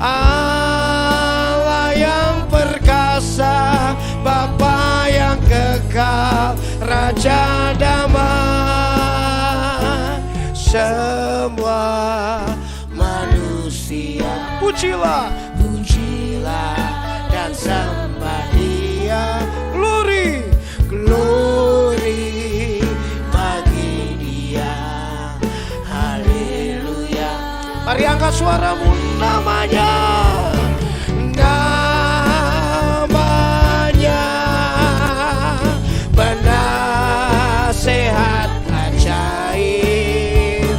Allah yang perkasa, Bapa yang kekal, Raja damai. Semua manusia pujilah, pujilah dan sembah Dia, glory, glory bagi Dia, haleluya. Mari angkat suaramu, namanya, namanya penasehat ajaib,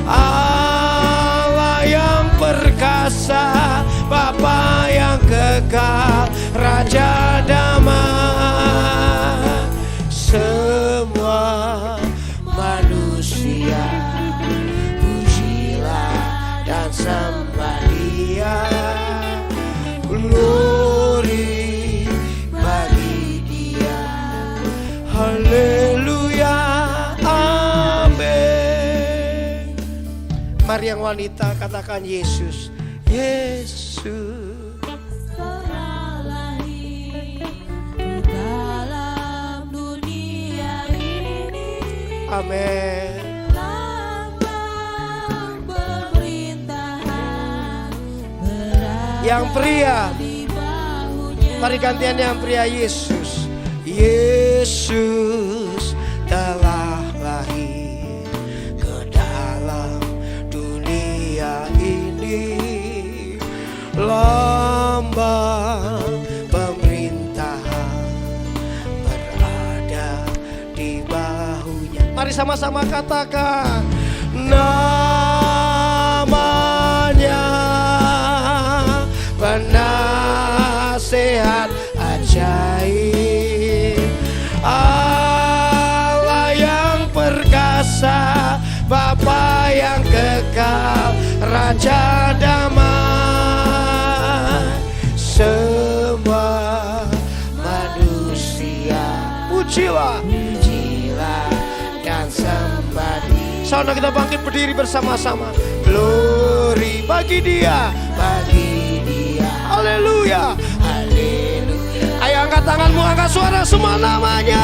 Allah yang perkasa, Bapa yang kekal, Raja damai. Semua manusia pujilah dan sembah Dia, glory bagi Dia, haleluya, amin. Mari yang wanita katakan, Yesus, Yesus Telah lahir ke dalam dunia ini, amin. lambang pemerintahan berada Yang pria, di bahunya. mari gantian yang pria. Yesus, Yesus telah lahir ke dalam dunia ini, lambang pemerintahan berada di bahunya. Mari sama-sama katakan, namanya sehat ajaib. Allah yang perkasa, Bapa yang kekal, Raja damai. Semua manusia pujilah, pujilah dan sembah Dia. Saudara kita bangkit berdiri bersama-sama. Glory bagi Dia, bagi Dia. Haleluya, haleluya. Ayo angkat tanganmu, angkat suara semua namanya.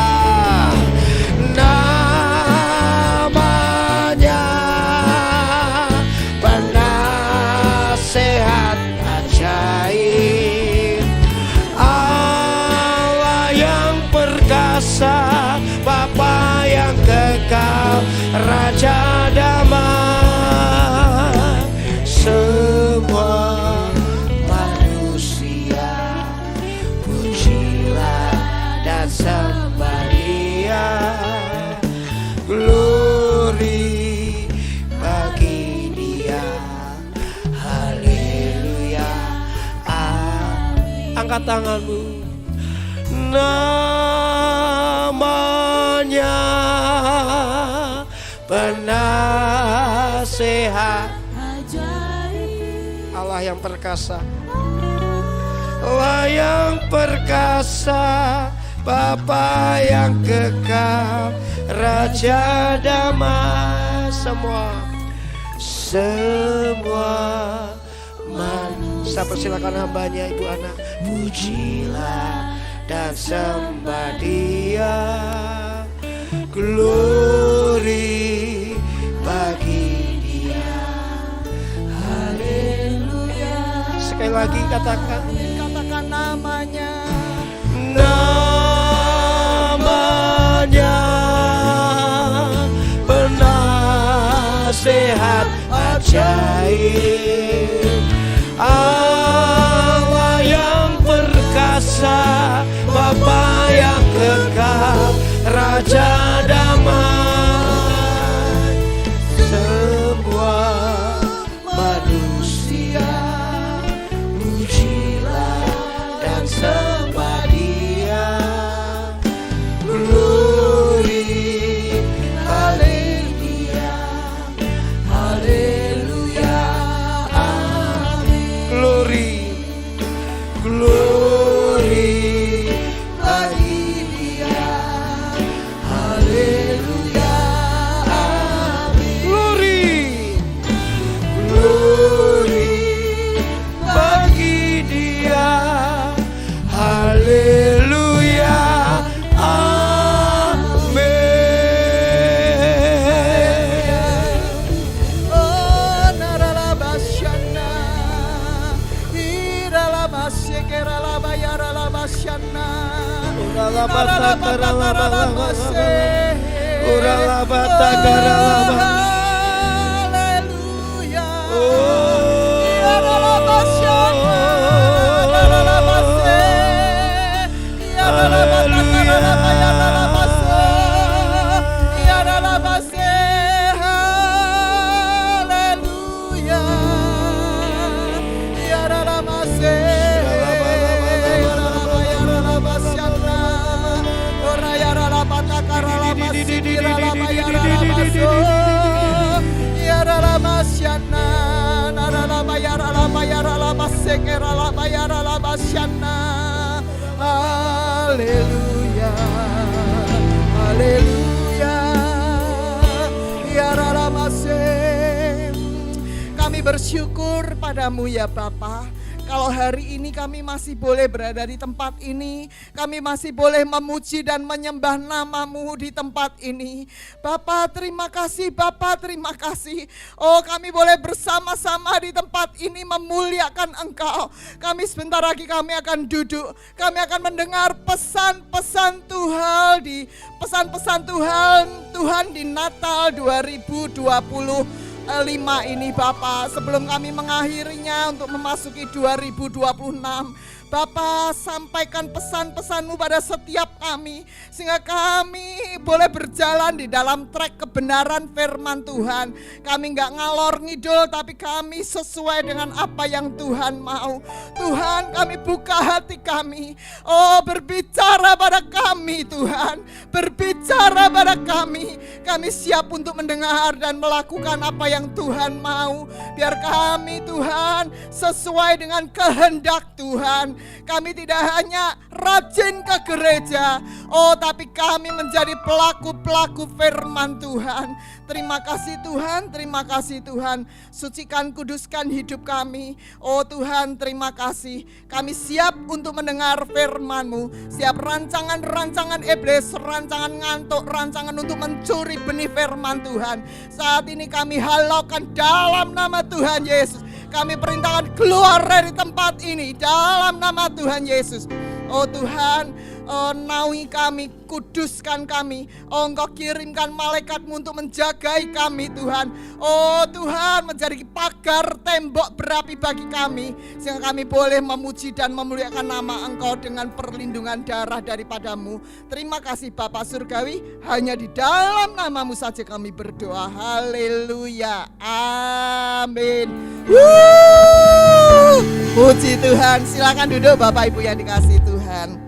Namanya penasehat ajaib. Allah yang perkasa, Bapa yang kekal, Raja damai. Semua manusia pujilah dan sembah Dia. Glory bagi Dia. Haleluya. Angkat tanganmu. Namanya penasehat Ajaib. Allah yang perkasa, Allah yang perkasa, Bapa yang kekal, Raja damai. Semua manusia, persilakan hambanya Ibu Ana. Pujilah dan sembah Dia. Glory bagi Dia. Haleluya. Sekali lagi katakan namanya. Namanya penasehat ajaib. Allah yang perkasa, Bapa yang kekal, Raja damai. Semua manusia pujilah dan sembah Dia. Glory haleluya, haleluya, amin. Glory bagi Dia. Haleluya, amin. Glory bagi Dia. Haleluya, amin. Oh, naralabashana, iralabasekeralabayaralabashana, uralabatakaralabase, uralabatakaralabase. Haleluya, iralabashana, naralabase, iralabatakaralabayaralabase, iralabase. Haleluya, iralabase. Haleluya, haleluya. Kami bersyukur padamu ya Bapa. Kalau hari ini kami masih boleh berada di tempat ini, kami masih boleh memuji dan menyembah nama-Mu di tempat ini. Bapa terima kasih, Bapa terima kasih. Oh kami boleh bersama-sama di tempat ini memuliakan Engkau. Kami sebentar lagi kami akan duduk, kami akan mendengar pesan-pesan Tuhan Tuhan di Natal 2025 ini Bapak. Sebelum kami mengakhirinya untuk memasuki 2026, Bapa, sampaikan pesan-pesan-Mu pada setiap kami, sehingga kami boleh berjalan di dalam trek kebenaran firman Tuhan. Kami gak ngalor ngidul, tapi kami sesuai dengan apa yang Tuhan mau. Tuhan, kami buka hati kami. Oh, berbicara pada kami Tuhan, berbicara pada kami. Kami siap untuk mendengar dan melakukan apa yang Tuhan mau. Biar kami Tuhan sesuai dengan kehendak Tuhan. Kami tidak hanya rajin ke gereja, oh tapi kami menjadi pelaku-pelaku firman Tuhan. Terima kasih Tuhan, terima kasih Tuhan. Sucikan, kuduskan hidup kami. Oh Tuhan, terima kasih. Kami siap untuk mendengar firman-Mu. Siap rancangan-rancangan iblis, rancangan ngantuk, rancangan untuk mencuri benih firman Tuhan. Saat ini kami halaukan dalam nama Tuhan Yesus. Kami perintahkan keluar dari tempat ini dalam nama Tuhan Yesus. Oh Tuhan, naungi kami, kuduskan kami. Oh Engkau kirimkan malaikat-Mu untuk menjagai kami Tuhan. Oh Tuhan, menjadi pagar tembok berapi bagi kami, sehingga kami boleh memuji dan memuliakan nama Engkau dengan perlindungan darah daripada-Mu. Terima kasih Bapa Surgawi, hanya di dalam nama-Mu saja kami berdoa. Haleluya, amin. Puji Tuhan, silakan duduk Bapak Ibu yang dikasihi Tuhan.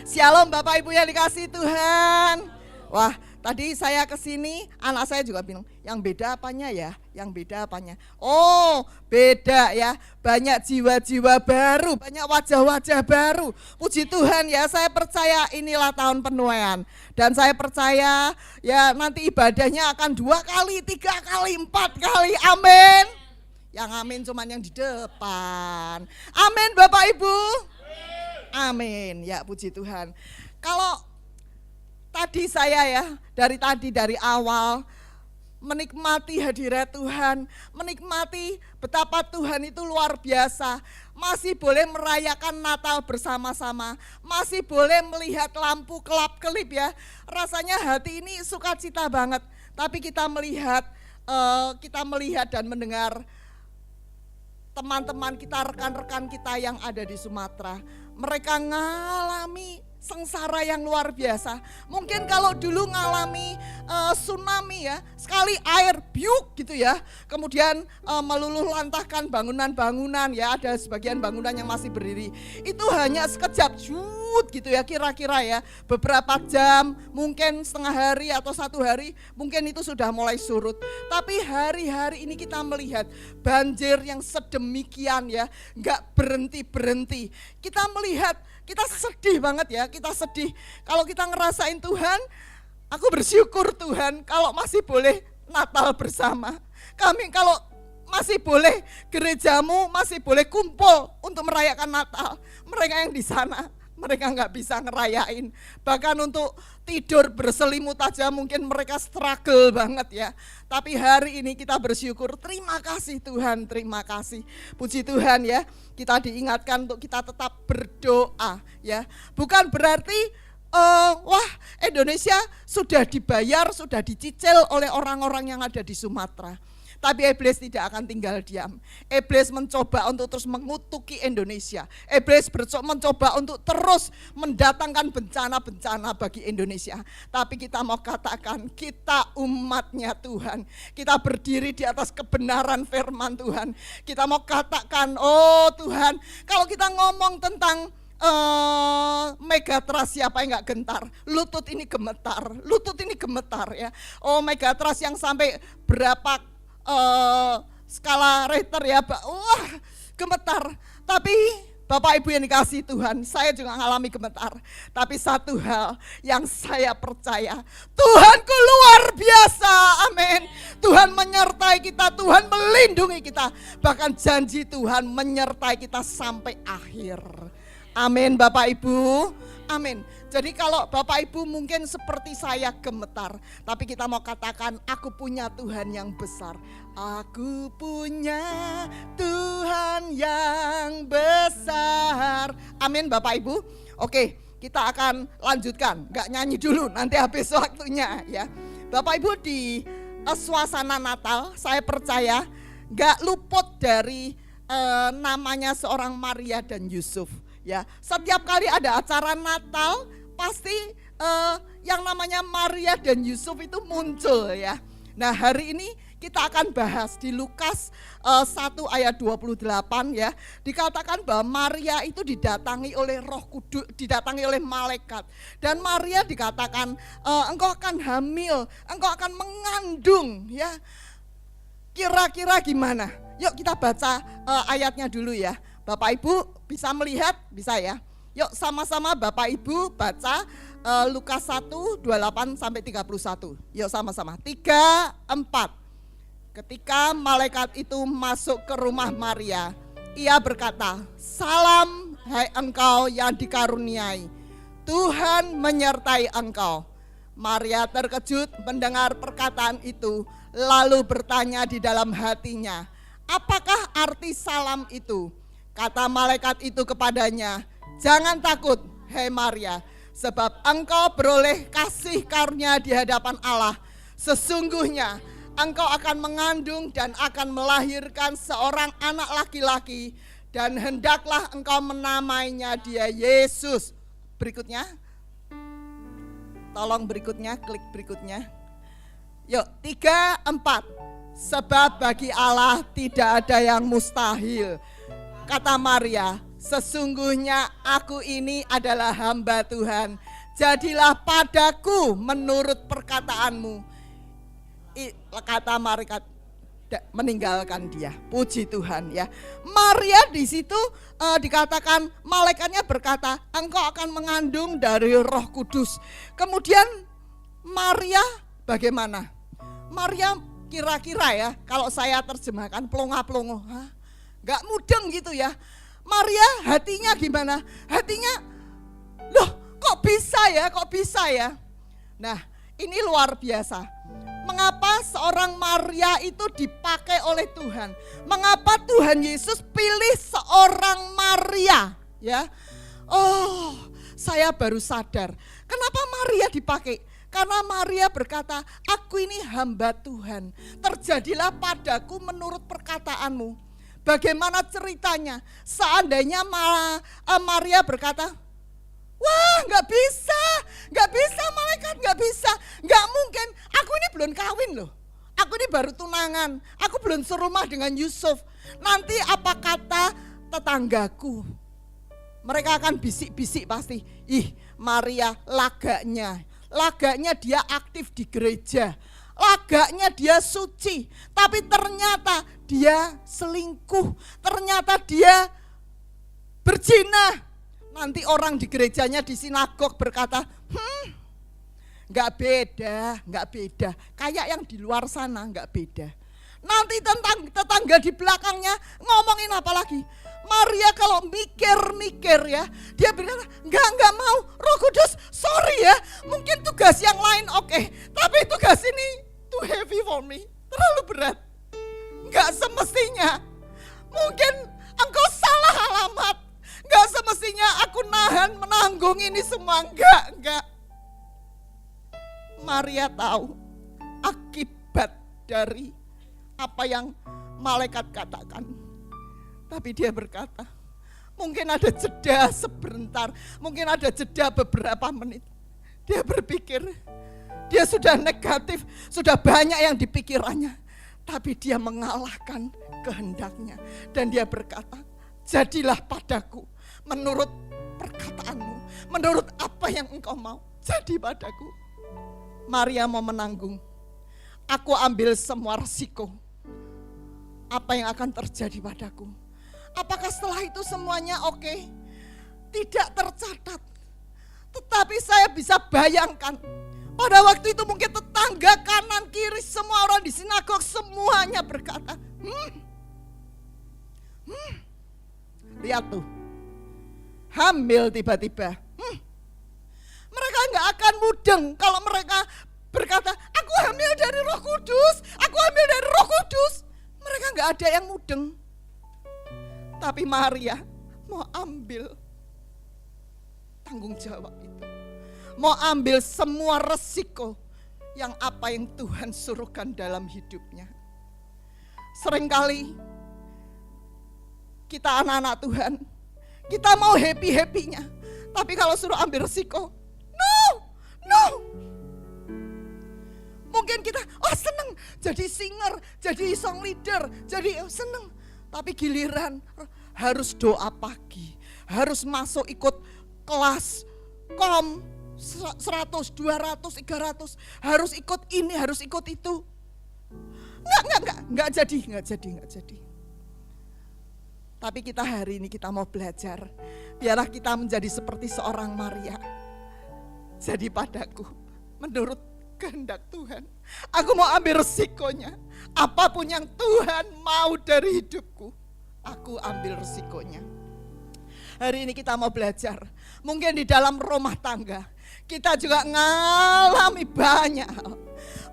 Shalom Bapak Ibu yang dikasihi Tuhan. Wah, tadi saya kesini, anak saya juga bilang, yang beda apanya ya? Yang beda apanya? Oh, beda ya. Banyak jiwa-jiwa baru, banyak wajah-wajah baru. Puji Tuhan ya, saya percaya inilah tahun penuaian. Dan saya percaya ya nanti ibadahnya akan 2 kali, 3 kali, 4 kali. Amin. Yang amin cuman yang di depan. Amin Bapak Ibu. Amin, ya puji Tuhan. Kalau tadi saya ya, dari awal menikmati hadirat Tuhan, menikmati betapa Tuhan itu luar biasa. Masih boleh merayakan Natal bersama-sama, masih boleh melihat lampu kelap-kelip ya. Rasanya hati ini sukacita banget. Tapi kita melihat dan mendengar teman-teman kita, rekan-rekan kita yang ada di Sumatera. Mereka ngalami sengsara yang luar biasa. Mungkin kalau dulu ngalami tsunami ya, sekali air biuk gitu ya, kemudian meluluh lantahkan bangunan-bangunan ya, ada sebagian bangunan yang masih berdiri. Itu hanya sekejap gitu ya, kira-kira ya, beberapa jam, mungkin setengah hari atau 1 hari, mungkin itu sudah mulai surut. Tapi hari-hari ini kita melihat banjir yang sedemikian ya, gak berhenti-berhenti. Kita melihat, kita sedih banget ya, kita sedih. Kalau kita ngerasain Tuhan, aku bersyukur Tuhan kalau masih boleh Natal bersama. Kami kalau masih boleh, gerejamu masih boleh kumpul untuk merayakan Natal. Mereka yang di sana, mereka nggak bisa ngerayain. Bahkan untuk tidur berselimut aja mungkin mereka struggle banget ya. Tapi hari ini kita bersyukur, terima kasih Tuhan, terima kasih. Puji Tuhan ya, kita diingatkan untuk kita tetap berdoa ya. Bukan berarti wah Indonesia sudah dibayar, sudah dicicil oleh orang-orang yang ada di Sumatera. Tapi iblis tidak akan tinggal diam. Iblis mencoba untuk terus mengutuki Indonesia. Iblis mencoba untuk terus mendatangkan bencana-bencana bagi Indonesia. Tapi kita mau katakan, kita umatnya Tuhan. Kita berdiri di atas kebenaran firman Tuhan. Kita mau katakan, oh Tuhan, kalau kita ngomong tentang Megatrust, siapa yang gak gentar? Lutut ini gemetar ya. Oh Megatrust yang sampai berapa skala Richter ya, wah gemetar. Tapi Bapak Ibu yang dikasihi Tuhan, saya juga mengalami gemetar. Tapi satu hal yang saya percaya, Tuhanku luar biasa, amin. Tuhan menyertai kita, Tuhan melindungi kita. Bahkan janji Tuhan menyertai kita sampai akhir. Amin Bapak Ibu, amin. Jadi kalau Bapak Ibu mungkin seperti saya gemetar, tapi kita mau katakan, aku punya Tuhan yang besar. Aku punya Tuhan yang besar. Amin Bapak Ibu. Oke, kita akan lanjutkan. Gak nyanyi dulu, nanti habis waktunya ya. Bapak Ibu, di suasana Natal saya percaya gak luput dari namanya seorang Maria dan Yusuf. Ya, setiap kali ada acara Natal pasti yang namanya Maria dan Yusuf itu muncul ya. Nah, hari ini kita akan bahas di Lukas 1 ayat 28 ya. Dikatakan bahwa Maria itu didatangi oleh Roh Kudus, didatangi oleh malaikat. Dan Maria dikatakan engkau akan hamil, engkau akan mengandung ya. Kira-kira gimana? Yuk kita baca ayatnya dulu ya. Bapak Ibu bisa melihat, bisa ya. Yuk sama-sama Bapak Ibu baca Lukas 1, 28 sampai 31. Yuk sama-sama. 3, 4. Ketika malaikat itu masuk ke rumah Maria, ia berkata, "Salam hai engkau yang dikaruniai, Tuhan menyertai engkau." Maria terkejut mendengar perkataan itu, lalu bertanya di dalam hatinya, "Apakah arti salam itu?" Kata malaikat itu kepadanya, "Jangan takut, hai Maria, sebab engkau beroleh kasih karunia di hadapan Allah. Sesungguhnya engkau akan mengandung dan akan melahirkan seorang anak laki-laki, dan hendaklah engkau menamainya dia Yesus." Berikutnya, tolong berikutnya, klik berikutnya. Yuk, 3, 4. Sebab bagi Allah tidak ada yang mustahil. Kata Maria, "Sesungguhnya aku ini adalah hamba Tuhan. Jadilah padaku menurut perkataanmu." Kata malaikat meninggalkan dia. Puji Tuhan ya. Maria di situ dikatakan malaikatnya berkata, "Engkau akan mengandung dari Roh Kudus." Kemudian Maria bagaimana? Maria kira-kira ya, kalau saya terjemahkan pelongo-pelongo, gak mudeng gitu ya. Maria hatinya gimana? Hatinya, loh kok bisa ya? Nah, ini luar biasa. Mengapa seorang Maria itu dipakai oleh Tuhan? Mengapa Tuhan Yesus pilih seorang Maria? Ya, oh saya baru sadar. Kenapa Maria dipakai? Karena Maria berkata, "Aku ini hamba Tuhan. Terjadilah padaku menurut perkataanmu." Bagaimana ceritanya? Seandainya Maria berkata, "Wah, nggak bisa malaikat, nggak bisa, nggak mungkin. Aku ini belum kawin loh. Aku ini baru tunangan. Aku belum serumah dengan Yusuf. Nanti apa kata tetanggaku? Mereka akan bisik-bisik pasti. Ih, Maria lagaknya dia aktif di gereja. Lagaknya dia suci, tapi ternyata dia selingkuh. Ternyata dia berzina." Nanti orang di gerejanya, di sinagog berkata, nggak beda. Kayak yang di luar sana nggak beda. Nanti tetangga di belakangnya ngomongin apa lagi? Maria kalau mikir ya, dia berkata, nggak mau, Roh Kudus, sorry ya, mungkin tugas yang lain oke, tapi tugas ini too heavy for me, terlalu berat. Nggak semestinya, mungkin engkau salah alamat. Gak semestinya aku menanggung ini semua. Enggak. Maria tahu akibat dari apa yang malaikat katakan. Tapi dia berkata, mungkin ada jeda sebentar, mungkin ada jeda beberapa menit. Dia berpikir, dia sudah negatif, sudah banyak yang dipikirannya. Tapi dia mengalahkan kehendaknya. Dan dia berkata, "Jadilah padaku menurut perkataanmu, menurut apa yang engkau mau, jadi padaku." Maria mau menanggung. Aku ambil semua resiko. Apa yang akan terjadi padaku? Apakah setelah itu semuanya oke? Tidak tercatat. Tetapi saya bisa bayangkan, pada waktu itu mungkin tetangga kanan kiri, semua orang di sinagog semuanya berkata, lihat tuh, hamil tiba-tiba. Mereka nggak akan mudeng kalau mereka berkata, "Aku hamil dari Roh Kudus, aku hamil dari Roh Kudus." Mereka nggak ada yang mudeng. Tapi Maria mau ambil tanggung jawab itu, mau ambil semua resiko yang apa yang Tuhan suruhkan dalam hidupnya. Seringkali kita anak-anak Tuhan, kita mau happy-happynya. Tapi kalau suruh ambil resiko, no. Mungkin kita, seneng jadi singer, jadi song leader, jadi seneng. Tapi giliran harus doa pagi, harus masuk ikut kelas kom 100, 200, 300, harus ikut ini, harus ikut itu. Enggak jadi. Tapi kita hari ini kita mau belajar, biarlah kita menjadi seperti seorang Maria. Jadi padaku, menurut kehendak Tuhan, aku mau ambil resikonya. Apapun yang Tuhan mau dari hidupku, aku ambil resikonya. Hari ini kita mau belajar, mungkin di dalam rumah tangga, kita juga ngalami banyak hal.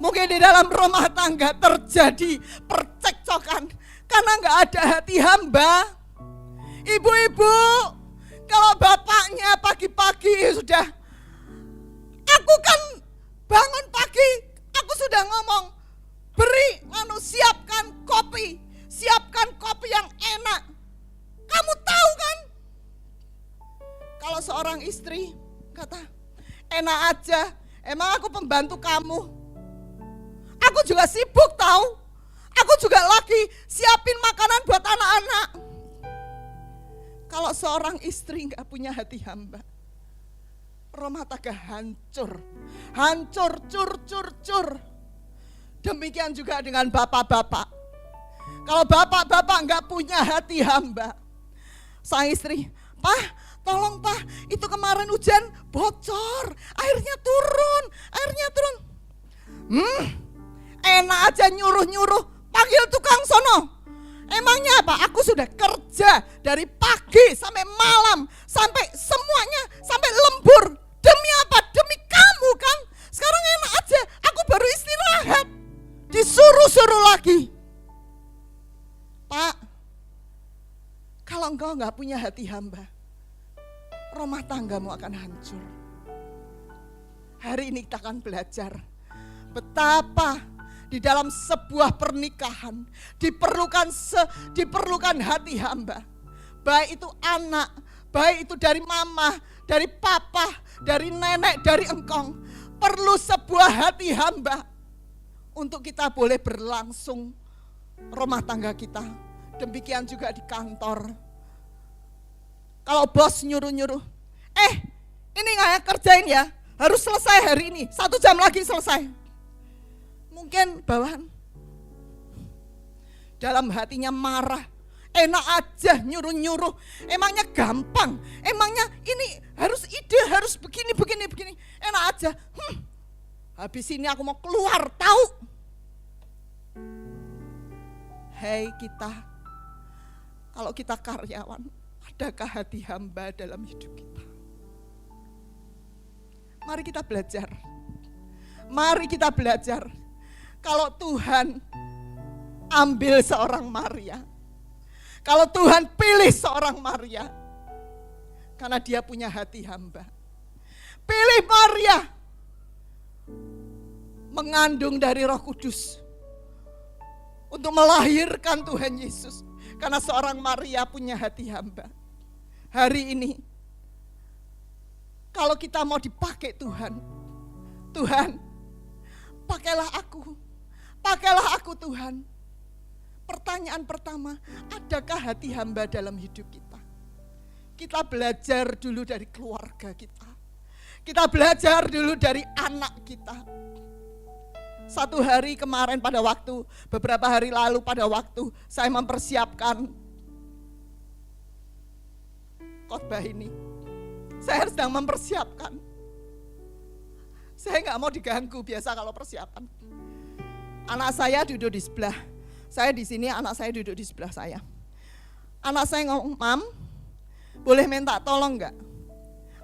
Mungkin di dalam rumah tangga terjadi percekcokan, karena gak ada hati hamba. Ibu-ibu, kalau bapaknya pagi-pagi sudah, aku kan bangun pagi, aku sudah ngomong, siapkan kopi yang enak. Kamu tahu kan? Kalau seorang istri kata, enak aja, emang aku pembantu kamu. Aku juga sibuk tahu. Aku juga lagi siapin makanan buat anak-anak. Kalau seorang istri gak punya hati hamba, rumah tangga hancur, cur. Demikian juga dengan bapak-bapak. Kalau bapak-bapak gak punya hati hamba, sang istri, tolong itu kemarin hujan bocor, airnya turun. Enak aja nyuruh, panggil tukang sono. Emangnya apa? Aku sudah kerja dari pagi sampai malam, sampai semuanya, sampai lembur. Demi apa? Demi kamu kan? Sekarang enak aja, aku baru istirahat. Disuruh-suruh lagi. Pak, kalau engkau gak punya hati hamba, rumah tanggamu akan hancur. Hari ini kita akan belajar betapa di dalam sebuah pernikahan diperlukan hati hamba. Baik itu anak, baik itu dari mama, dari papa, dari nenek, dari engkong. Perlu sebuah hati hamba untuk kita boleh berlangsung rumah tangga kita. Demikian juga di kantor. Kalau bos nyuruh-nyuruh, ini nggak kerjain ya, harus selesai hari ini, 1 jam lagi selesai. Mungkin bawahan dalam hatinya marah, enak aja nyuruh-nyuruh, emangnya gampang, emangnya ini harus ide, harus begini, enak aja. Habis ini aku mau keluar, tahu? Hei kita, kalau kita karyawan, adakah hati hamba dalam hidup kita? Mari kita belajar. Kalau Tuhan ambil seorang Maria, kalau Tuhan pilih seorang Maria, karena dia punya hati hamba. Pilih Maria, mengandung dari Roh Kudus, untuk melahirkan Tuhan Yesus. Karena seorang Maria punya hati hamba. Hari ini, kalau kita mau dipakai Tuhan, pakailah aku Tuhan. Pertanyaan pertama, adakah hati hamba dalam hidup kita? Kita belajar dulu dari keluarga kita. Kita belajar dulu dari anak kita. Satu hari kemarin beberapa hari lalu pada waktu saya mempersiapkan khotbah ini, saya sedang mempersiapkan. Saya gak mau diganggu biasa kalau persiapan. Anak saya duduk di sebelah, saya di sini, anak saya duduk di sebelah saya. Anak saya ngomong, Mam, boleh minta tolong gak?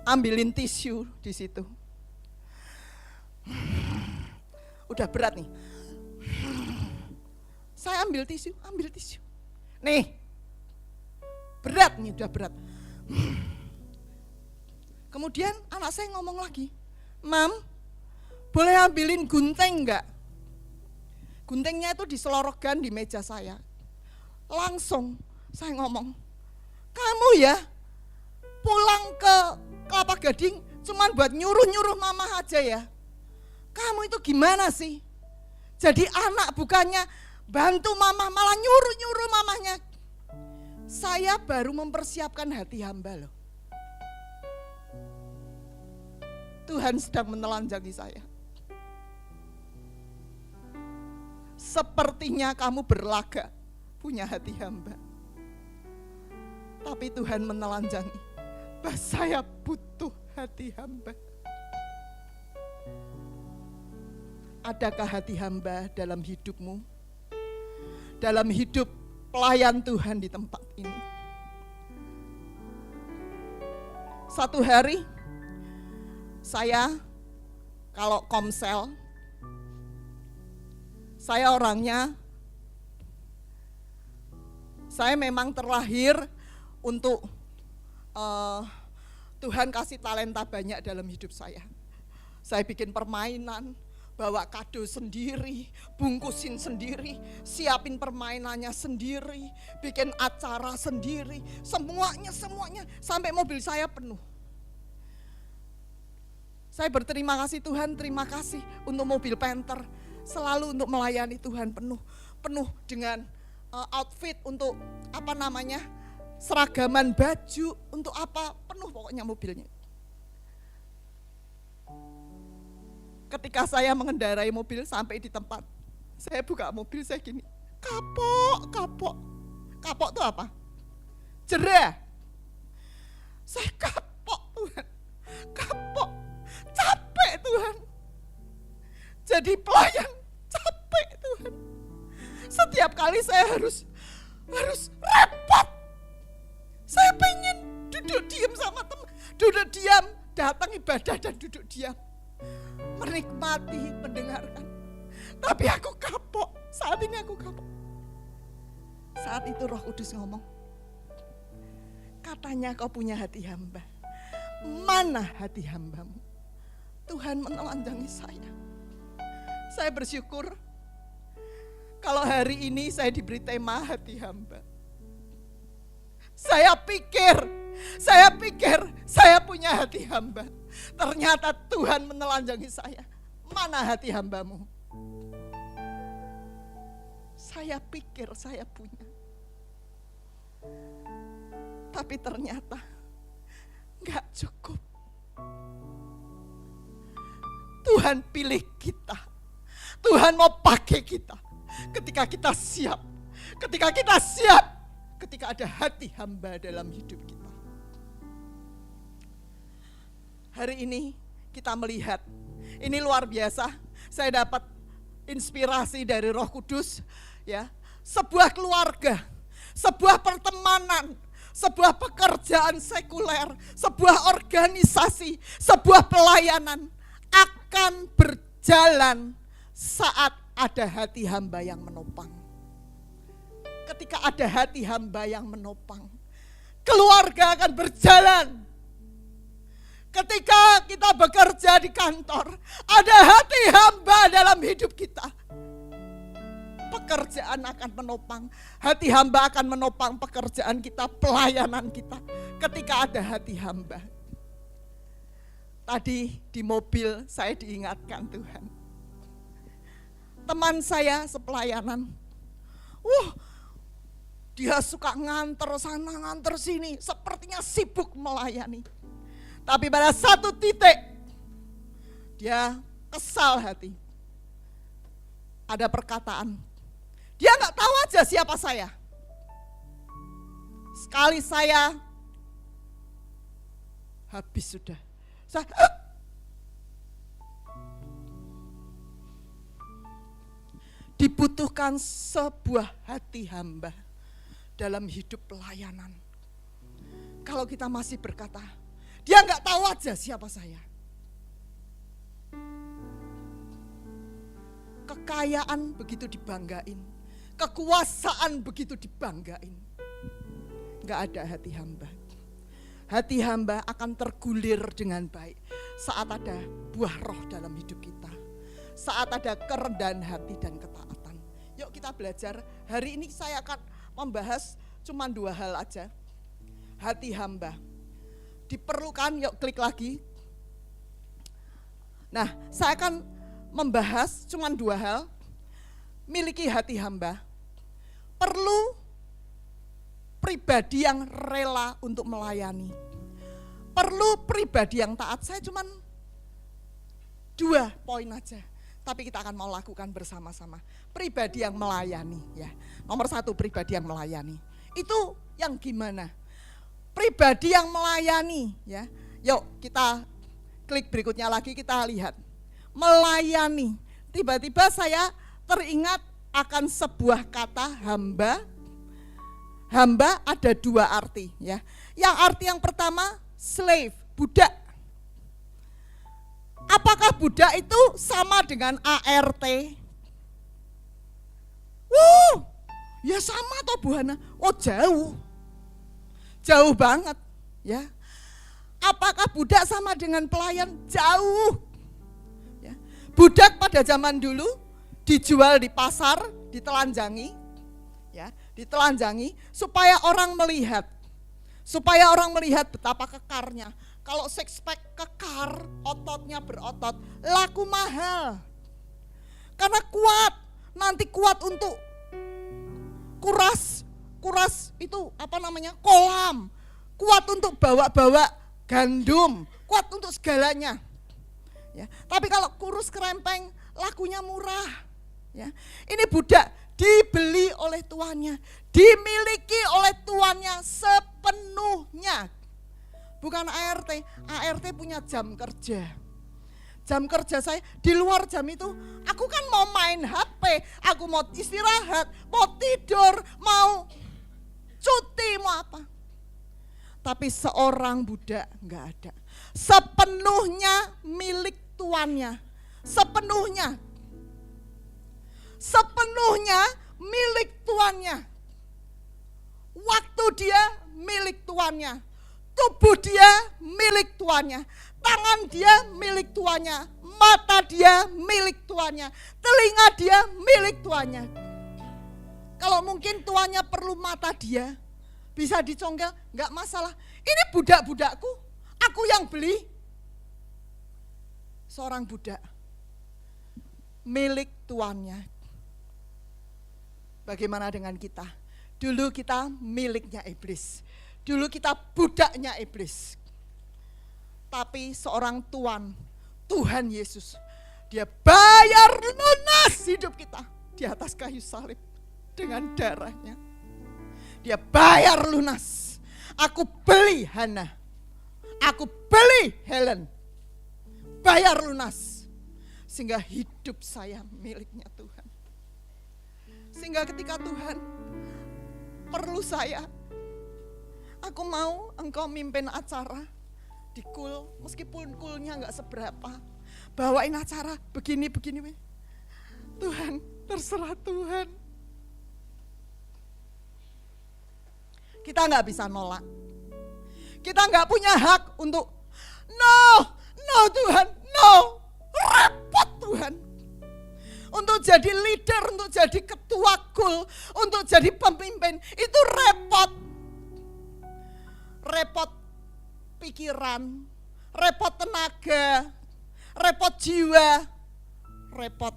Ambilin tisu di situ. Udah berat nih. Saya ambil tisu. Nih, berat nih, udah berat. Kemudian anak saya ngomong lagi, Mam, boleh ambilin gunting enggak? Guntingnya itu diselorokan di meja saya. Langsung saya ngomong, Kamu ya pulang ke Kelapa Gading cuman buat nyuruh-nyuruh mama aja ya. Kamu itu gimana sih? Jadi anak bukannya bantu mama, malah nyuruh-nyuruh mamanya. Saya baru mempersiapkan hati hamba loh. Tuhan sedang menelanjangi saya. Sepertinya kamu berlaga punya hati hamba. Tapi Tuhan menelanjangi bahwa saya butuh hati hamba. Adakah hati hamba dalam hidupmu? Dalam hidup pelayan Tuhan di tempat ini? Satu hari saya kalau komsel, saya orangnya, saya memang terlahir untuk Tuhan kasih talenta banyak dalam hidup saya. Saya bikin permainan, bawa kado sendiri, bungkusin sendiri, siapin permainannya sendiri, bikin acara sendiri, semuanya, sampai mobil saya penuh. Saya berterima kasih Tuhan, terima kasih untuk mobil Panther, selalu untuk melayani Tuhan penuh dengan outfit untuk seragaman baju, untuk apa, penuh pokoknya mobilnya. Ketika saya mengendarai mobil sampai di tempat, saya buka mobil, saya gini, kapok itu apa? Jerah. Saya kapok Tuhan, capek Tuhan. Jadi pelayan, capek Tuhan. Setiap kali saya harus repot. Saya pengen duduk diam sama teman, duduk diam, datang ibadah dan duduk diam. Menikmati, mendengarkan. Tapi aku kapok, saat ini aku kapok. Saat itu Roh Kudus ngomong, katanya kau punya hati hamba. Mana hati hambamu? Tuhan menelanjangi saya. Saya bersyukur kalau hari ini saya diberi tema hati hamba. Saya pikir saya punya hati hamba. Ternyata Tuhan menelanjangi saya. Mana hati hambamu? Saya pikir saya punya. Tapi ternyata enggak cukup. Tuhan pilih kita. Tuhan mau pakai kita. Ketika kita siap. Ketika ada hati hamba dalam hidup kita. Hari ini kita melihat, ini luar biasa. Saya dapat inspirasi dari Roh Kudus, ya. Sebuah keluarga, sebuah pertemanan, sebuah pekerjaan sekuler, sebuah organisasi, sebuah pelayanan akan berjalan saat ada hati hamba yang menopang. Ketika ada hati hamba yang menopang, keluarga akan berjalan. Ketika kita bekerja di kantor, ada hati hamba dalam hidup kita. Pekerjaan akan menopang, hati hamba akan menopang pekerjaan kita, pelayanan kita. Ketika ada hati hamba. Tadi di mobil saya diingatkan Tuhan. Teman saya sepelayanan, dia suka nganter sana, nganter sini, sepertinya sibuk melayani. Tapi pada satu titik, dia kesal hati. Ada perkataan, dia nggak tahu aja siapa saya. Sekali saya, habis sudah. Dibutuhkan sebuah hati hamba dalam hidup pelayanan. Kalau kita masih berkata, dia nggak tahu aja siapa saya. Kekayaan begitu dibanggain, kekuasaan begitu dibanggain. Nggak ada hati hamba. Hati hamba akan tergulir dengan baik saat ada buah roh dalam hidup kita. Saat ada kerendahan hati dan ketaatan. Yuk kita belajar. Hari ini saya akan membahas cuma 2 hal aja. hati hamba. Diperlukan, yuk klik lagi. Nah, saya akan membahas cuma 2 hal. Miliki hati hamba. Perlu pribadi yang rela untuk melayani. Perlu pribadi yang taat. Saya cuma 2 poin aja. Tapi kita akan mau lakukan bersama-sama. Pribadi yang melayani, ya. Nomor 1, pribadi yang melayani. Itu yang gimana? Pribadi yang melayani, ya. Yuk kita klik berikutnya lagi, kita lihat. Melayani. Tiba-tiba saya teringat akan sebuah kata hamba. Hamba ada 2 arti, ya. Yang arti yang pertama slave, budak. Apakah budak itu sama dengan ART? Ya sama toh Bu Hana. Oh jauh. Jauh banget, ya. Apakah budak sama dengan pelayan? Jauh. Ya. Budak pada zaman dulu dijual di pasar, ditelanjangi, ya, ditelanjangi supaya orang melihat. Supaya orang melihat betapa kekarnya. Kalau six pack kekar, ototnya berotot, laku mahal. Karena kuat, nanti kuat untuk kuras itu apa namanya, kolam. Kuat untuk bawa-bawa gandum, kuat untuk segalanya. Ya, tapi kalau kurus kerempeng, lakunya murah. Ya, ini budak dibeli oleh tuannya, dimiliki oleh tuannya sepenuhnya. Bukan ART, ART punya jam kerja. Jam kerja saya di luar jam itu, aku kan mau main HP, aku mau istirahat, mau tidur, mau cuti, mau apa. Tapi seorang budak enggak ada. Sepenuhnya milik tuannya. Sepenuhnya milik tuannya. Waktu dia milik tuannya. Tubuh dia milik tuannya, tangan dia milik tuannya, mata dia milik tuannya, telinga dia milik tuannya. Kalau mungkin tuannya perlu mata dia, bisa dicongkel, enggak masalah. Ini budak-budakku, aku yang beli. Seorang budak, milik tuannya. Bagaimana dengan kita? Dulu kita miliknya iblis. Dulu kita budaknya iblis. Tapi seorang Tuhan Yesus, dia bayar lunas hidup kita di atas kayu salib dengan darahnya. Dia bayar lunas. Aku beli Hana, aku beli Helen, bayar lunas. Sehingga hidup saya miliknya Tuhan. Sehingga ketika Tuhan perlu saya, aku mau engkau mimpin acara di kul, meskipun kulnya enggak seberapa. Bawain acara begini. Tuhan, terserah Tuhan. Kita enggak bisa nolak. Kita enggak punya hak untuk no Tuhan, no. Repot Tuhan. Untuk jadi leader, untuk jadi ketua kul, untuk jadi pemimpin, itu repot. Repot pikiran, repot tenaga, repot jiwa, repot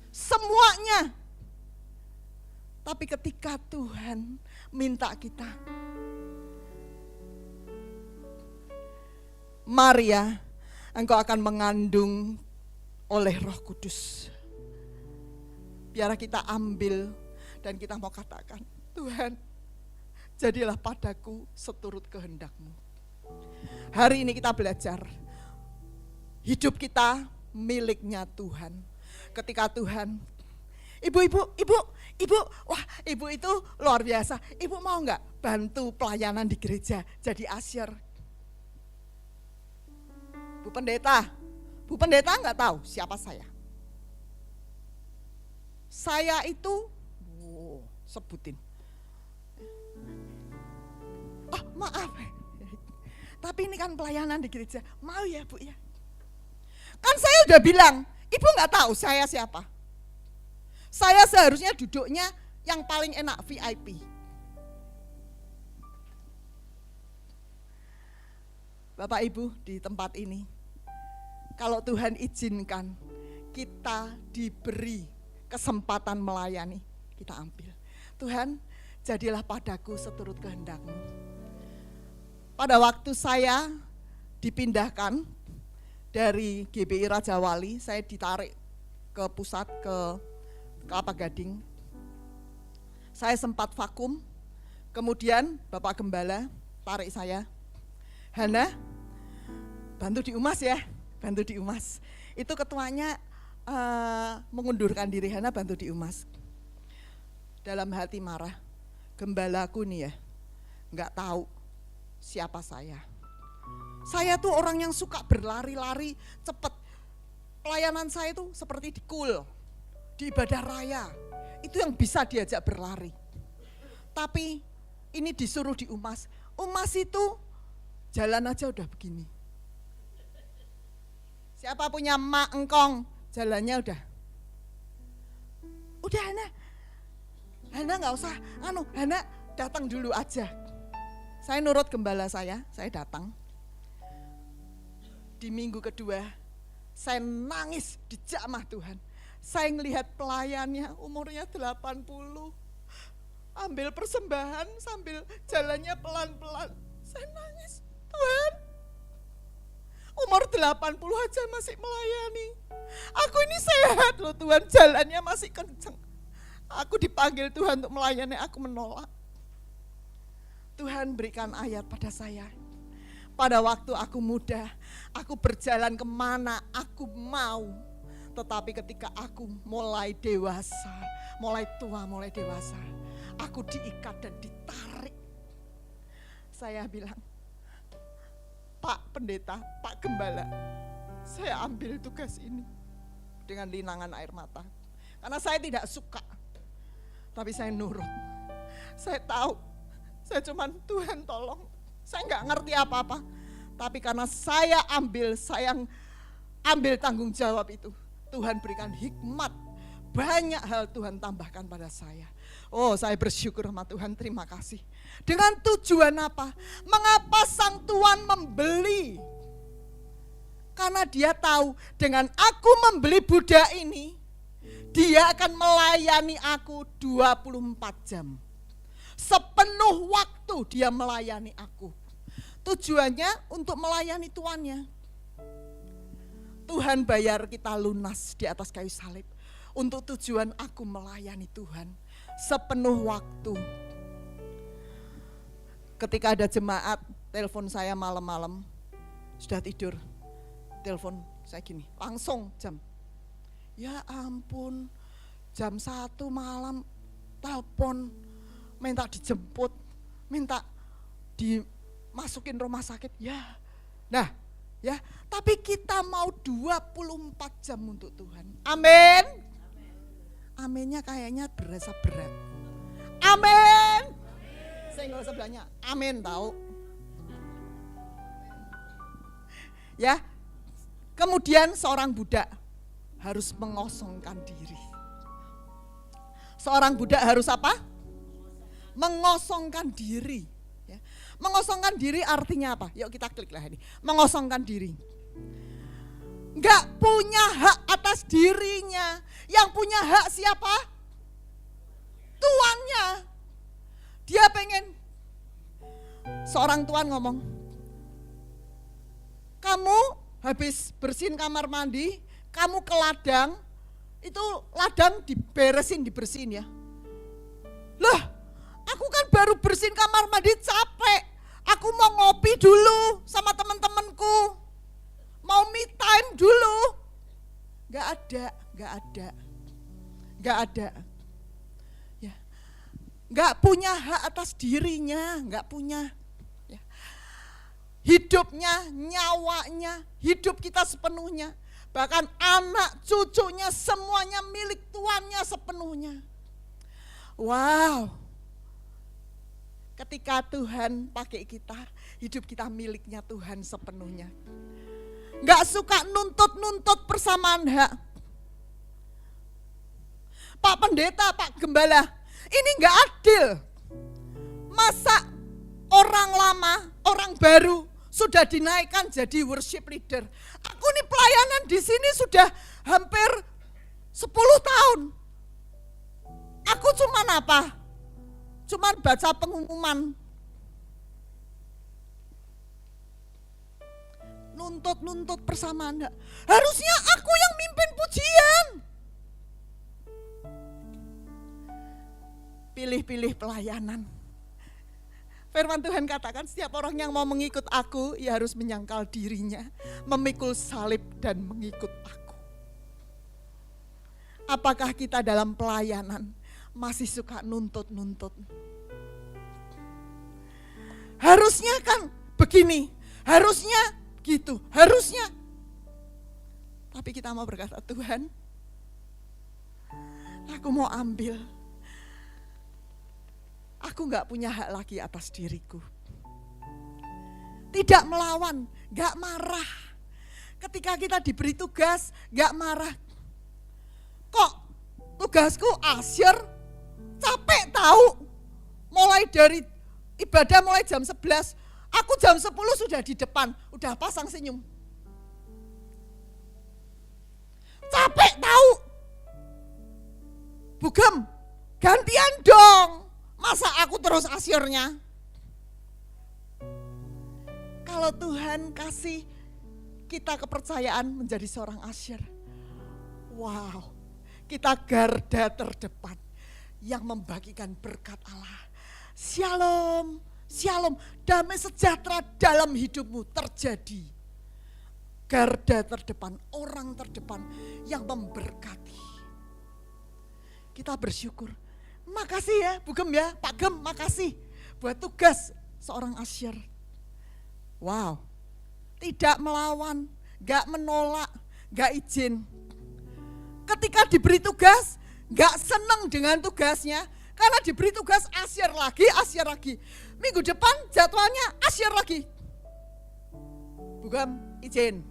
semuanya. Tapi ketika Tuhan minta kita, Maria, engkau akan mengandung oleh Roh Kudus. Biar kita ambil dan kita mau katakan, Tuhan, jadilah padaku seturut kehendak-Mu. Hari ini kita belajar, hidup kita miliknya Tuhan. Ketika Tuhan, ibu, wah ibu itu luar biasa. Ibu mau enggak bantu pelayanan di gereja, jadi asyir? Bu pendeta enggak tahu siapa saya. Saya itu, sebutin. Oh maaf, tapi ini kan pelayanan di gereja, mau ya Bu ya? Kan saya udah bilang, ibu gak tahu saya siapa. Saya seharusnya duduknya yang paling enak VIP. Bapak Ibu di tempat ini, kalau Tuhan izinkan kita diberi kesempatan melayani, kita ambil. Tuhan, jadilah padaku seturut kehendak-Mu. Pada waktu saya dipindahkan dari GBI Raja Wali, saya ditarik ke pusat, ke Kelapa Gading. Saya sempat vakum, kemudian Bapak Gembala tarik saya, Hana, bantu di Umas ya, bantu di Umas. Itu ketuanya mengundurkan diri, Hana bantu di Umas. Dalam hati marah, gembalaku nih ya, nggak tahu siapa saya. Saya tuh orang yang suka berlari-lari cepet. Pelayanan saya tuh seperti di KUL, di ibadah raya. Itu yang bisa diajak berlari. Tapi ini disuruh di Umas. Umas itu jalan aja udah begini. Siapa punya mak engkong, jalannya udah Hana nggak usah, Hana datang dulu aja. Saya nurut gembala saya datang. Di minggu kedua, saya nangis di jamah Tuhan. Saya ngelihat pelayannya umurnya 80, ambil persembahan sambil jalannya pelan-pelan. Saya nangis, Tuhan, umur 80 aja masih melayani. Aku ini sehat loh Tuhan, jalannya masih kenceng. Aku dipanggil Tuhan untuk melayani, aku menolak. Tuhan berikan ayat pada saya. Pada waktu aku muda, aku berjalan kemana aku mau. Tetapi ketika aku mulai dewasa, mulai tua, mulai dewasa, aku diikat dan ditarik. Saya bilang, Pak Pendeta, Pak Gembala, saya ambil tugas ini dengan linangan air mata. Karena saya tidak suka, tapi saya nurut. Saya tahu, saya cuman Tuhan tolong. Saya nggak ngerti apa-apa, tapi karena saya ambil tanggung jawab itu, Tuhan berikan hikmat, banyak hal Tuhan tambahkan pada saya. Oh, saya bersyukur sama Tuhan, terima kasih. Dengan tujuan apa? Mengapa Sang Tuhan membeli? Karena Dia tahu dengan aku membeli budak ini, Dia akan melayani aku 24 jam. Sepenuh waktu Dia melayani aku. Tujuannya untuk melayani tuannya. Tuhan bayar kita lunas di atas kayu salib. Untuk tujuan aku melayani Tuhan sepenuh waktu. Ketika ada jemaat, telepon saya malam-malam, sudah tidur, telepon saya gini, langsung jam. Ya ampun, jam 1 malam telepon, minta dijemput, minta dimasukin rumah sakit. Ya, nah ya, tapi kita mau 24 jam untuk Tuhan. Amin. Aminnya kayaknya berasa berat. Amin. Senggol sebelahnya, amin tahu. Ya, kemudian seorang budak harus mengosongkan diri. Seorang budak harus apa? Mengosongkan diri. Ya. Mengosongkan diri artinya apa? Yuk kita klik lah ini. Mengosongkan diri. Enggak punya hak atas dirinya. Yang punya hak siapa? Tuannya. Dia pengen. Seorang tuan ngomong, kamu habis bersihin kamar mandi, kamu ke ladang, itu ladang dibersihin ya. Loh, aku kan baru bersihin kamar mandi capek. Aku mau ngopi dulu sama teman-temanku. Mau me time dulu. Gak ada. Ya. Gak punya hak atas dirinya, gak punya. Ya. Hidupnya, nyawanya, hidup kita sepenuhnya. Bahkan anak cucunya semuanya milik tuannya sepenuhnya. Wow. Ketika Tuhan pakai kita, hidup kita miliknya Tuhan sepenuhnya. Gak suka nuntut-nuntut persamaan hak. Pak Pendeta, Pak Gembala, ini gak adil. Masa orang lama, orang baru sudah dinaikkan jadi worship leader. Aku nih pelayanan di sini sudah hampir 10 tahun. Aku cuman apa? Cuman baca pengumuman. Nuntut persamaan. Harusnya aku yang mimpin pujian. Pilih-pilih pelayanan. Firman Tuhan katakan setiap orang yang mau mengikut aku, ia harus menyangkal dirinya, memikul salib dan mengikut aku. Apakah kita dalam pelayanan masih suka nuntut-nuntut? Harusnya kan begini, harusnya gitu, harusnya. Tapi kita mau berkata, Tuhan, aku mau ambil. Aku gak punya hak lagi atas diriku. Tidak melawan, gak marah. Ketika kita diberi tugas, gak marah. Kok tugasku asyir, capek tahu. Mulai dari ibadah mulai jam 11, aku jam 10 sudah di depan, udah pasang senyum. Capek tahu. Bugem, gantian dong. Masa aku terus asyirnya? Kalau Tuhan kasih kita kepercayaan menjadi seorang asyir, wow, kita garda terdepan yang membagikan berkat Allah. Shalom, shalom, damai sejahtera dalam hidupmu terjadi. Garda terdepan, orang terdepan yang memberkati. Kita bersyukur. Makasih ya Bu Gem ya, Pak Gem makasih buat tugas seorang asyir. Wow, tidak melawan, gak menolak, gak izin. Ketika diberi tugas, gak seneng dengan tugasnya, karena diberi tugas asyir lagi. Minggu depan jadwalnya asyir lagi. Bu Gem izin.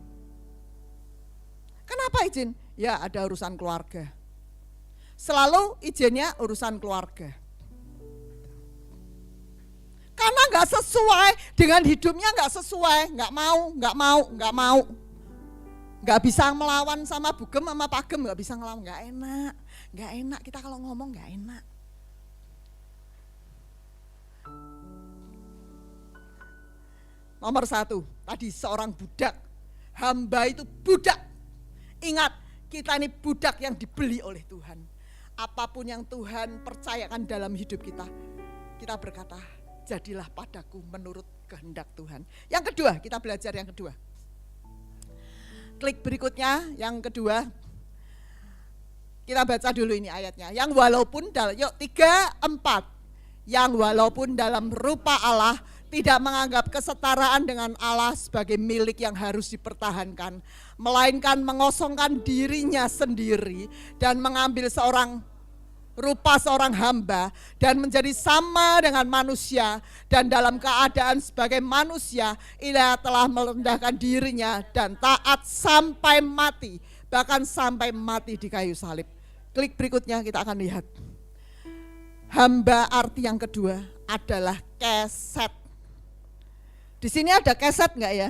Kenapa izin? Ya ada urusan keluarga. Selalu izinnya urusan keluarga. Karena gak sesuai dengan hidupnya, gak sesuai, gak mau. Gak bisa melawan sama Bu Gem sama Pak Gem, gak bisa ngelawan, gak enak. Kita kalau ngomong gak enak. Nomor 1, tadi seorang budak. Hamba itu budak. Ingat, kita ini budak yang dibeli oleh Tuhan. Apapun yang Tuhan percayakan dalam hidup kita, kita berkata, jadilah padaku menurut kehendak Tuhan. Yang kedua, kita belajar yang kedua. Klik berikutnya, yang kedua. Kita baca dulu ini ayatnya. Yang walaupun, yuk 3, 4. Yang walaupun dalam rupa Allah, tidak menganggap kesetaraan dengan Allah sebagai milik yang harus dipertahankan, melainkan mengosongkan dirinya sendiri dan mengambil rupa seorang hamba dan menjadi sama dengan manusia, dan dalam keadaan sebagai manusia ia telah merendahkan dirinya dan taat sampai mati, bahkan sampai mati di kayu salib. Klik berikutnya kita akan lihat. Hamba arti yang kedua adalah keset. Di sini ada keset enggak ya?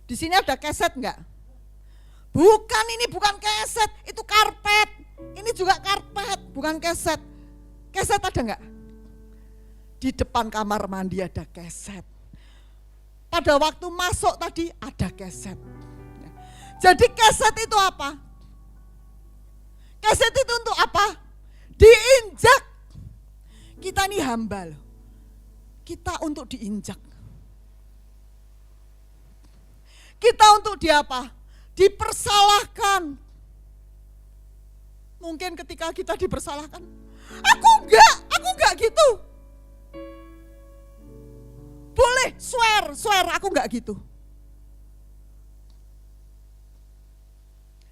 Di sini ada keset enggak? Bukan, ini bukan keset, itu karpet. Ini juga karpet, bukan keset. Keset ada enggak? Di depan kamar mandi ada keset. Pada waktu masuk tadi ada keset. Jadi keset itu apa? Keset itu untuk apa? Diinjak. Kita ini hamba loh. Kita untuk diinjak. Kita untuk diapa? Dipersalahkan. Mungkin ketika kita dipersalahkan, aku enggak gitu. Boleh swear, aku enggak gitu.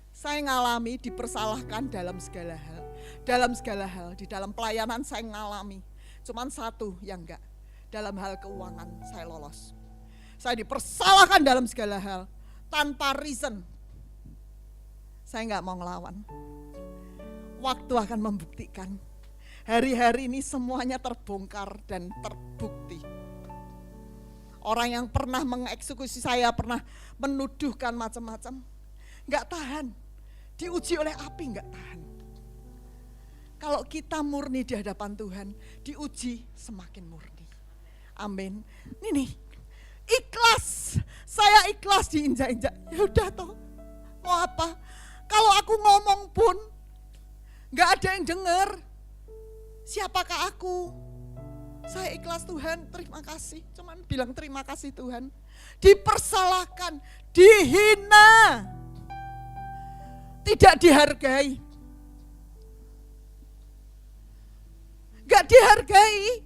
Saya ngalami dipersalahkan dalam segala hal. Di dalam pelayanan saya ngalami. Cuman satu yang enggak. Dalam hal keuangan saya lolos. Saya dipersalahkan dalam segala hal tanpa reason. Saya enggak mau ngelawan. Waktu akan membuktikan. Hari-hari ini semuanya terbongkar dan terbukti. Orang yang pernah mengeksekusi saya, pernah menuduhkan macam-macam, nggak tahan. Diuji oleh api nggak tahan. Kalau kita murni di hadapan Tuhan, diuji semakin murni. Amin. Ini nih, ikhlas. Saya ikhlas diinjak-injak. Ya udah toh, mau apa? Kalau aku ngomong pun nggak ada yang dengar. Siapakah aku? Saya ikhlas Tuhan, terima kasih. Cuman bilang terima kasih Tuhan. Dipersalahkan, dihina, tidak dihargai. Gak dihargai.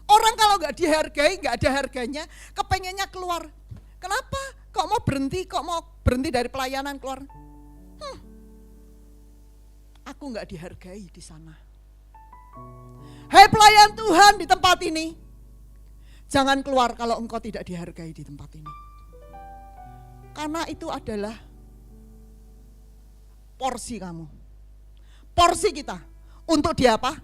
Orang kalau gak dihargai, gak ada harganya, kepengennya keluar. Kenapa? Kok mau berhenti? Kok mau berhenti dari pelayanan keluar? Aku gak dihargai di sana. Hai pelayan Tuhan di tempat ini, jangan keluar kalau engkau tidak dihargai di tempat ini. Karena itu adalah porsi kamu. Porsi kita. Untuk di apa?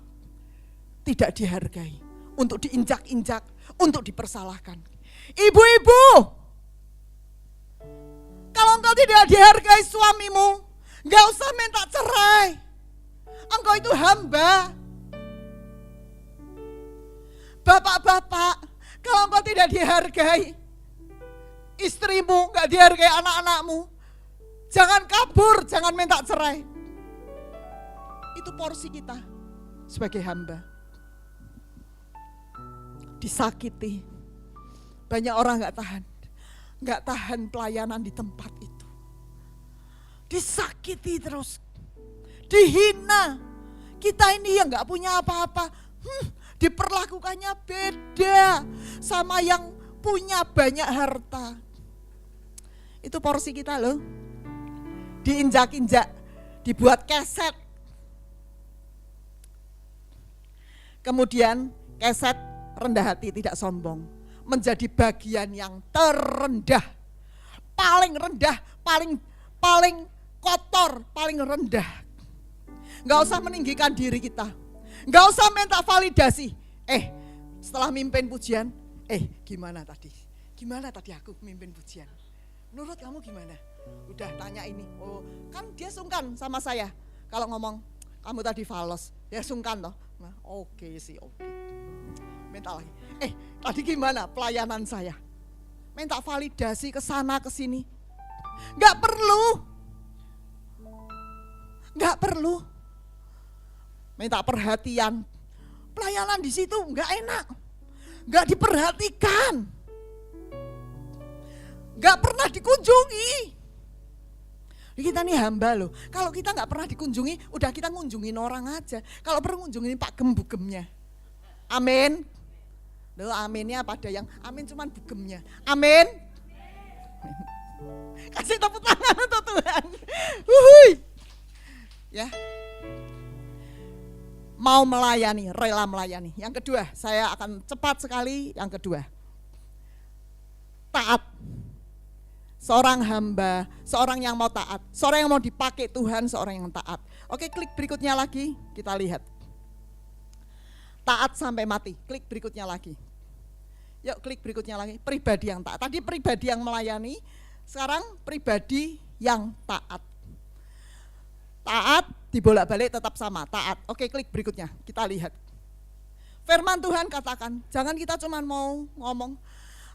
Tidak dihargai. Untuk diinjak-injak, untuk dipersalahkan. Ibu-ibu, kalau engkau tidak dihargai suamimu, gak usah minta cerai. Engkau itu hamba. Bapak-bapak, kalau engkau tidak dihargai istrimu, gak dihargai anak-anakmu, jangan kabur, jangan minta cerai. Itu porsi kita sebagai hamba. Disakiti. Banyak orang gak tahan pelayanan di tempat itu. Disakiti terus, dihina. Kita ini yang gak punya apa-apa, diperlakukannya beda sama yang punya banyak harta. Itu porsi kita loh. Diinjak-injak, dibuat keset. Kemudian keset rendah hati, tidak sombong. Menjadi bagian yang terendah. Paling rendah, paling kotor, paling rendah. Gak usah meninggikan diri kita. Gak usah minta validasi. Setelah mimpin pujian, gimana tadi? Gimana tadi aku mimpin pujian? Menurut kamu gimana? Udah tanya ini. Oh, kan dia sungkan sama saya. Kalau ngomong, kamu tadi falos. Dia sungkan toh. Nah, oke sih, oke. Minta lagi. Tadi gimana pelayanan saya? Minta validasi ke sana ke sini. Gak perlu. Gak perlu. Minta perhatian. Pelayanan di situ gak enak. Gak diperhatikan. Gak pernah dikunjungi. Kita nih hamba loh. Kalau kita gak pernah dikunjungi, udah kita ngunjungin orang aja. Kalau perlu ngunjungin Pak Bugemnya. Amin. Loh, aminnya pada yang amin cuman bugemnya. Amin. Kasih tepuk tangan untuk Tuhan. Ya. Mau melayani, rela melayani. Yang kedua, saya akan cepat sekali. Yang kedua, taat. Seorang hamba, seorang yang mau taat, seorang yang mau dipakai Tuhan, seorang yang taat. Oke, klik berikutnya lagi, kita lihat. Taat sampai mati, klik berikutnya lagi. Yuk klik berikutnya lagi, pribadi yang taat. Tadi pribadi yang melayani, sekarang pribadi yang taat. Taat dibolak-balik tetap sama, taat. Oke, klik berikutnya, kita lihat. Firman Tuhan katakan, jangan kita cuma mau ngomong,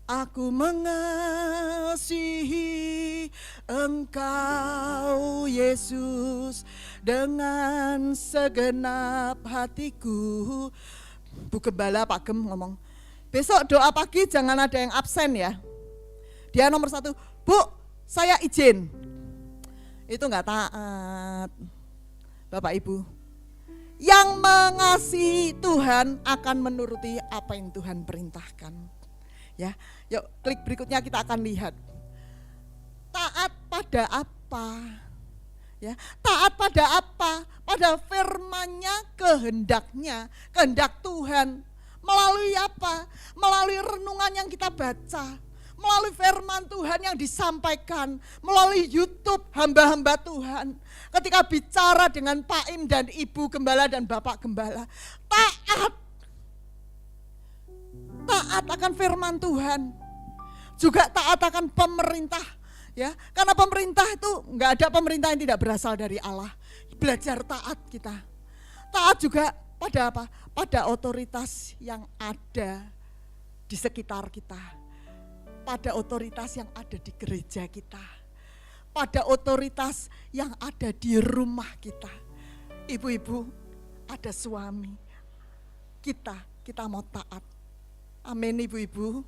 aku mengasihi Engkau Yesus dengan segenap hatiku. Bu Gembala Pak Gem ngomong, besok doa pagi jangan ada yang absen ya. Dia nomor 1, Bu saya izin. Itu gak taat. Bapak Ibu, yang mengasihi Tuhan akan menuruti apa yang Tuhan perintahkan. Ya, yuk klik berikutnya kita akan lihat. Taat pada apa? Ya, taat pada apa? Pada firman-Nya, kehendaknya, kehendak Tuhan. Melalui apa? Melalui renungan yang kita baca, melalui firman Tuhan yang disampaikan, melalui YouTube hamba-hamba Tuhan. Ketika bicara dengan Pak Im dan Ibu Gembala dan Bapak Gembala, taat akan firman Tuhan. juga taat akan pemerintah, ya. Karena pemerintah itu nggak ada pemerintah yang tidak berasal dari Allah. Belajar taat kita. Taat juga pada apa? Pada otoritas yang ada di sekitar kita. Pada otoritas yang ada di gereja kita. Pada otoritas yang ada di rumah kita. Ibu-ibu, ada suami. Kita mau taat. Amin ibu-ibu.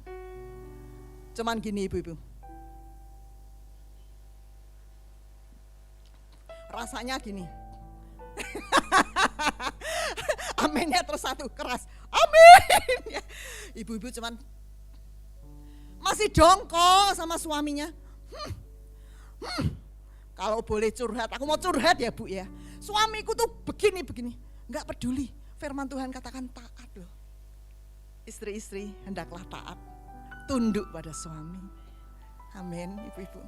Cuman gini ibu-ibu. Rasanya gini. Aminnya terus satu keras. Amin. Ibu-ibu cuman masih dongkol sama suaminya. Kalau boleh curhat, aku mau curhat ya Bu ya. Suamiku tuh begini. Enggak peduli. Firman Tuhan katakan taat loh. Istri-istri hendaklah taat. Tunduk pada suami. Amin ibu-ibu.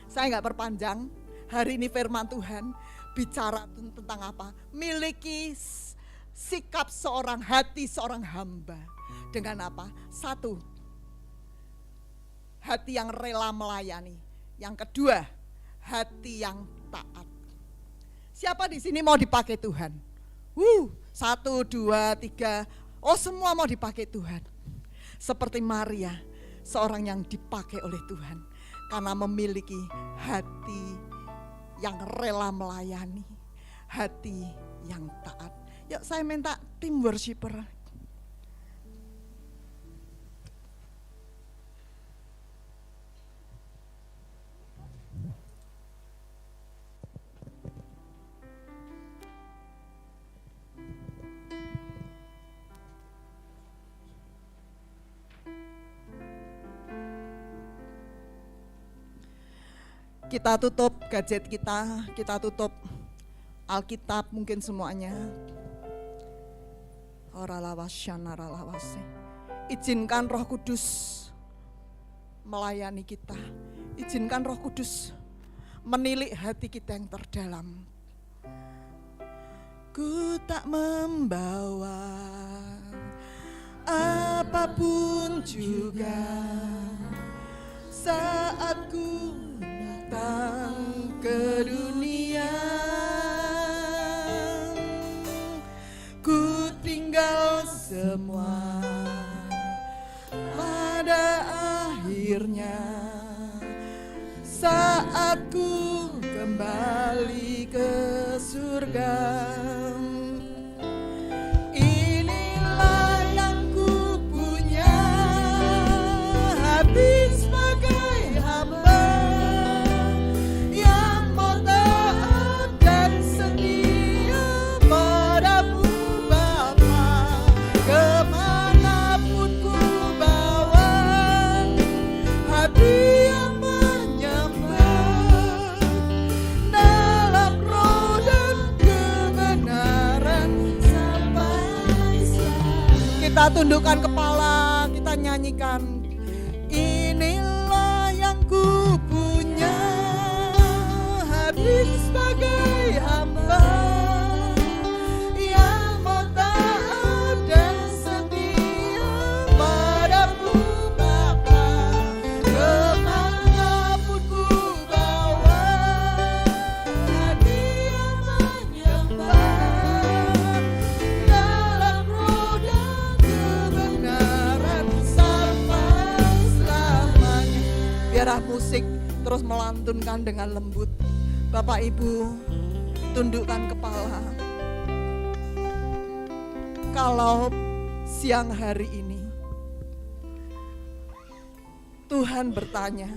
Saya enggak perpanjang. Hari ini firman Tuhan bicara tentang apa? Miliki sikap seorang hati seorang hamba. Dengan apa? Satu, hati yang rela melayani. Yang kedua, hati yang taat. Siapa di sini mau dipakai Tuhan? 1, 2, 3. Oh semua mau dipakai Tuhan. Seperti Maria, seorang yang dipakai oleh Tuhan. Karena memiliki hati yang rela melayani, hati yang taat. Yuk saya minta tim worshiper. Kita tutup gadget kita tutup Alkitab mungkin semuanya. Izinkan Roh Kudus melayani kita. Izinkan Roh Kudus menilik hati kita yang terdalam. Ku tak membawa apapun juga saat ku datang ke dunia. Ku tinggal semua pada akhirnya saat ku kembali ke surga. Inilah yang ku punya, hati sebagai hamba yang mau taat dan setia padamu Bapa. Kemanapun ku bawa, hati yang menyembah dalam roh dan kebenaran sampai kita tundukkan kepala, kita nyanyikan. Inilah yang ku punya, hati sebagai hamba yang mau taat dan setia padamu Bapa. Kemanapun ku bawa, hati yang menyembah dalam roh dan kebenaran sampai selamanya. Biarlah musik terus melantunkan dengan lembut. Bapak Ibu, tundukkan kepala. Kalau siang hari ini Tuhan bertanya,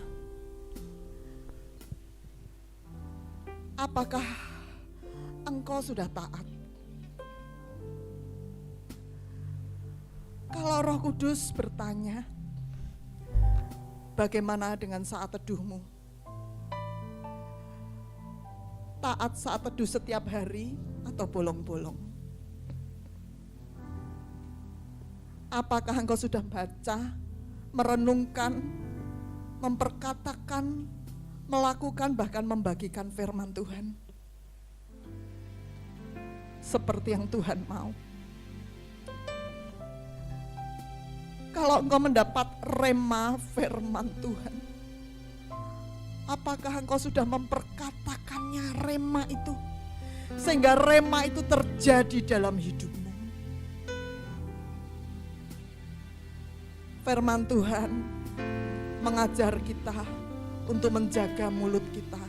apakah engkau sudah taat? Kalau Roh Kudus bertanya, bagaimana dengan saat teduhmu? Taat saat teduh setiap hari atau bolong-bolong? Apakah engkau sudah baca, merenungkan, memperkatakan, melakukan, bahkan membagikan firman Tuhan seperti yang Tuhan mau? Kalau engkau mendapat rema firman Tuhan, apakah engkau sudah memperkatakannya rema itu? Sehingga rema itu terjadi dalam hidupmu. Firman Tuhan mengajar kita untuk menjaga mulut kita.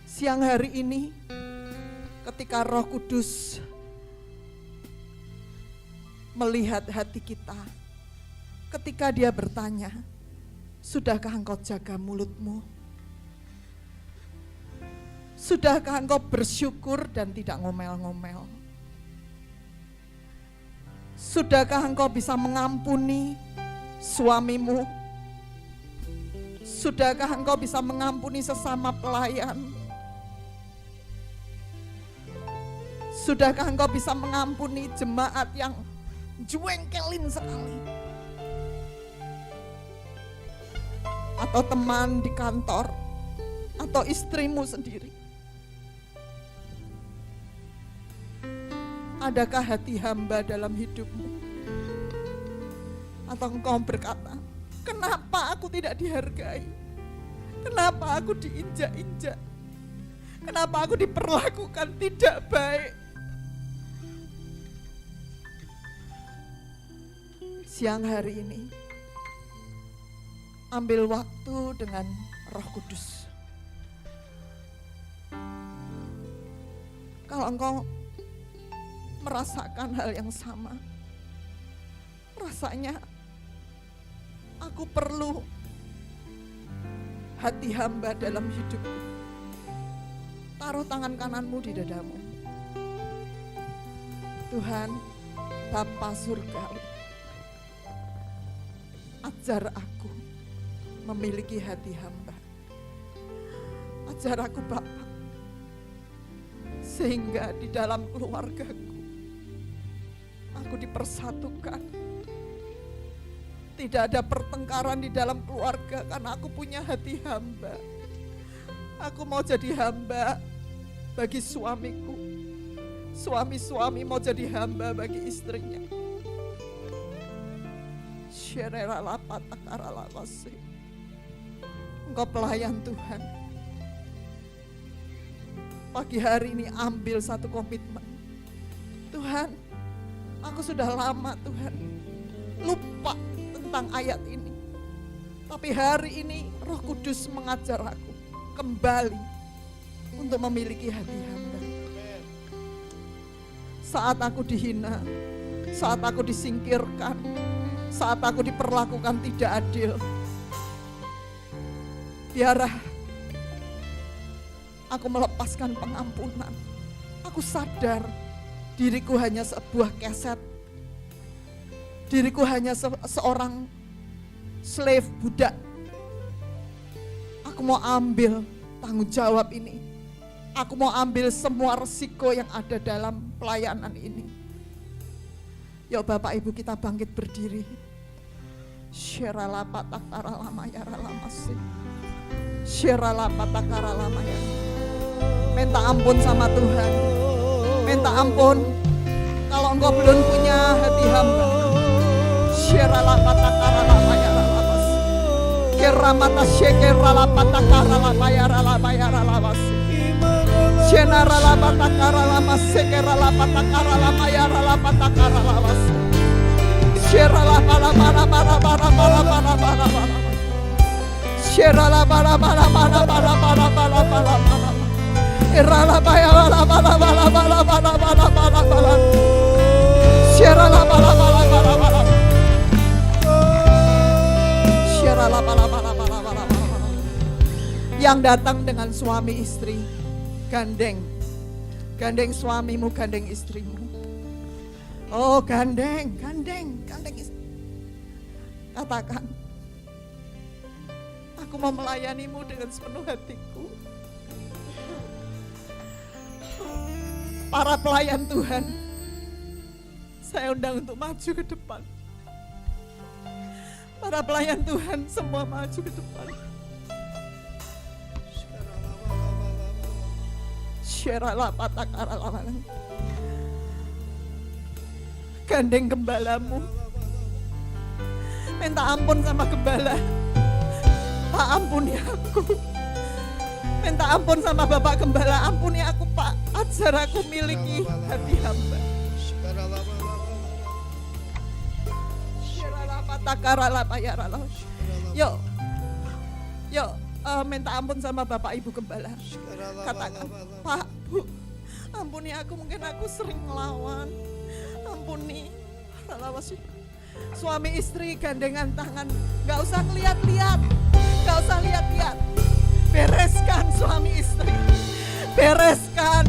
Siang hari ini, ketika Roh Kudus melihat hati kita, ketika Dia bertanya, sudahkah engkau jaga mulutmu? Sudahkah engkau bersyukur dan tidak ngomel-ngomel? Sudahkah engkau bisa mengampuni suamimu? Sudahkah engkau bisa mengampuni sesama pelayan? Sudahkah engkau bisa mengampuni jemaat yang juengkelin sekali? Atau teman di kantor? Atau istrimu sendiri? Adakah hati hamba dalam hidupmu? Atau engkau berkata, kenapa aku tidak dihargai? Kenapa aku diinjak-injak? Kenapa aku diperlakukan tidak baik? Siang hari ini, ambil waktu dengan Roh Kudus. Kalau engkau merasakan hal yang sama, rasanya aku perlu hati hamba dalam hidupku. Taruh tangan kananmu di dadamu. Tuhan, Bapa Surgawi, ajar aku memiliki hati hamba. Ajar aku Bapa, sehingga di dalam keluargaku aku dipersatukan. Tidak ada pertengkaran di dalam keluarga karena aku punya hati hamba. Aku mau jadi hamba bagi suamiku. Suami-suami mau jadi hamba bagi istrinya. Engkau pelayan Tuhan. Pagi hari ini ambil satu komitmen. Tuhan, aku sudah lama Tuhan lupa tentang ayat ini. Tapi hari ini Roh Kudus mengajar aku kembali untuk memiliki hati hamba. Saat aku dihina, saat aku disingkirkan, saat aku diperlakukan tidak adil, biarlah aku melepaskan pengampunan. Aku sadar diriku hanya sebuah keset. Diriku hanya seorang slave budak. Aku mau ambil tanggung jawab ini. Aku mau ambil semua resiko yang ada dalam pelayanan ini. Yuk Bapak Ibu kita bangkit berdiri. Syirala patakara lama yara lama sih. Syirala patakara lama yara. Minta ampun sama Tuhan. Minta ampun kalau engkau belum punya hati hamba. Syirala patakara lama yara lama sih. Kiramata syekirala patakara lama yara lama sih. Syenara la patakara lama sekera la patakara lama yara la patakara lama. Syera la para para para para para para para para. Syera la para para para para para para para para. Era la para para para para para para para para. Syera la para para para para. Syera la para para para para para. Yang datang dengan suami istri, gandeng suamimu, gandeng istrimu. Oh gandeng istri. Katakan, aku mau melayanimu dengan sepenuh hatiku. Para pelayan Tuhan, saya undang untuk maju ke depan. Para pelayan Tuhan semua maju ke depan. gandeng gembalamu. Minta ampun sama gembala. Pak, ampuni aku. Minta ampun sama Bapak Gembala, ampuni aku Pak. Ajar aku miliki hati hamba. Yuk, minta ampun sama Bapak Ibu Gembala. Katakan, Pak, Bu, ampuni aku, mungkin aku sering ngelawan. Ampuni. Suami istri gandengan tangan, gak usah ngeliat-liat, gak usah lihat-lihat. Bereskan suami istri, bereskan.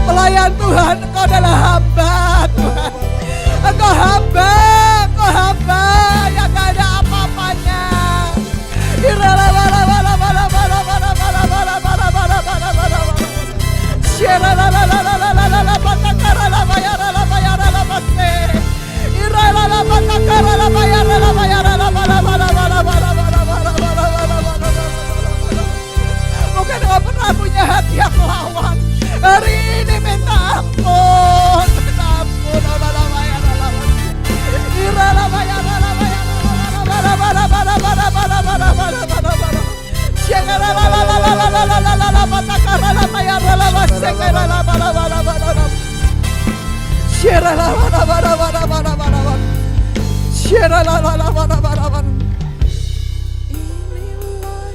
Pelayan Tuhan, Engkau adalah hamba Tuhan. Engkau hamba yang gak ada apa-apanya. Mungkin kau pernah punya hati yang lawan. Hari ini minta ampun.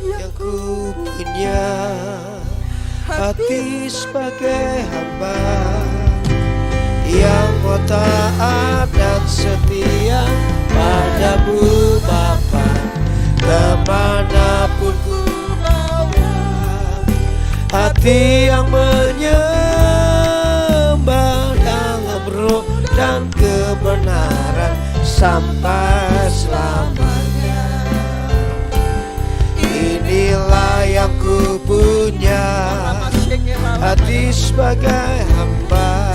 Yang ku punya hati sebagai hamba, yang mau taat dan setia padamu Bapa, kemanapun ku bawa. Hati yang menyembah dalam roh dan kebenaran sampai selamanya. Inilah yang ku punya, hati sebagai hamba,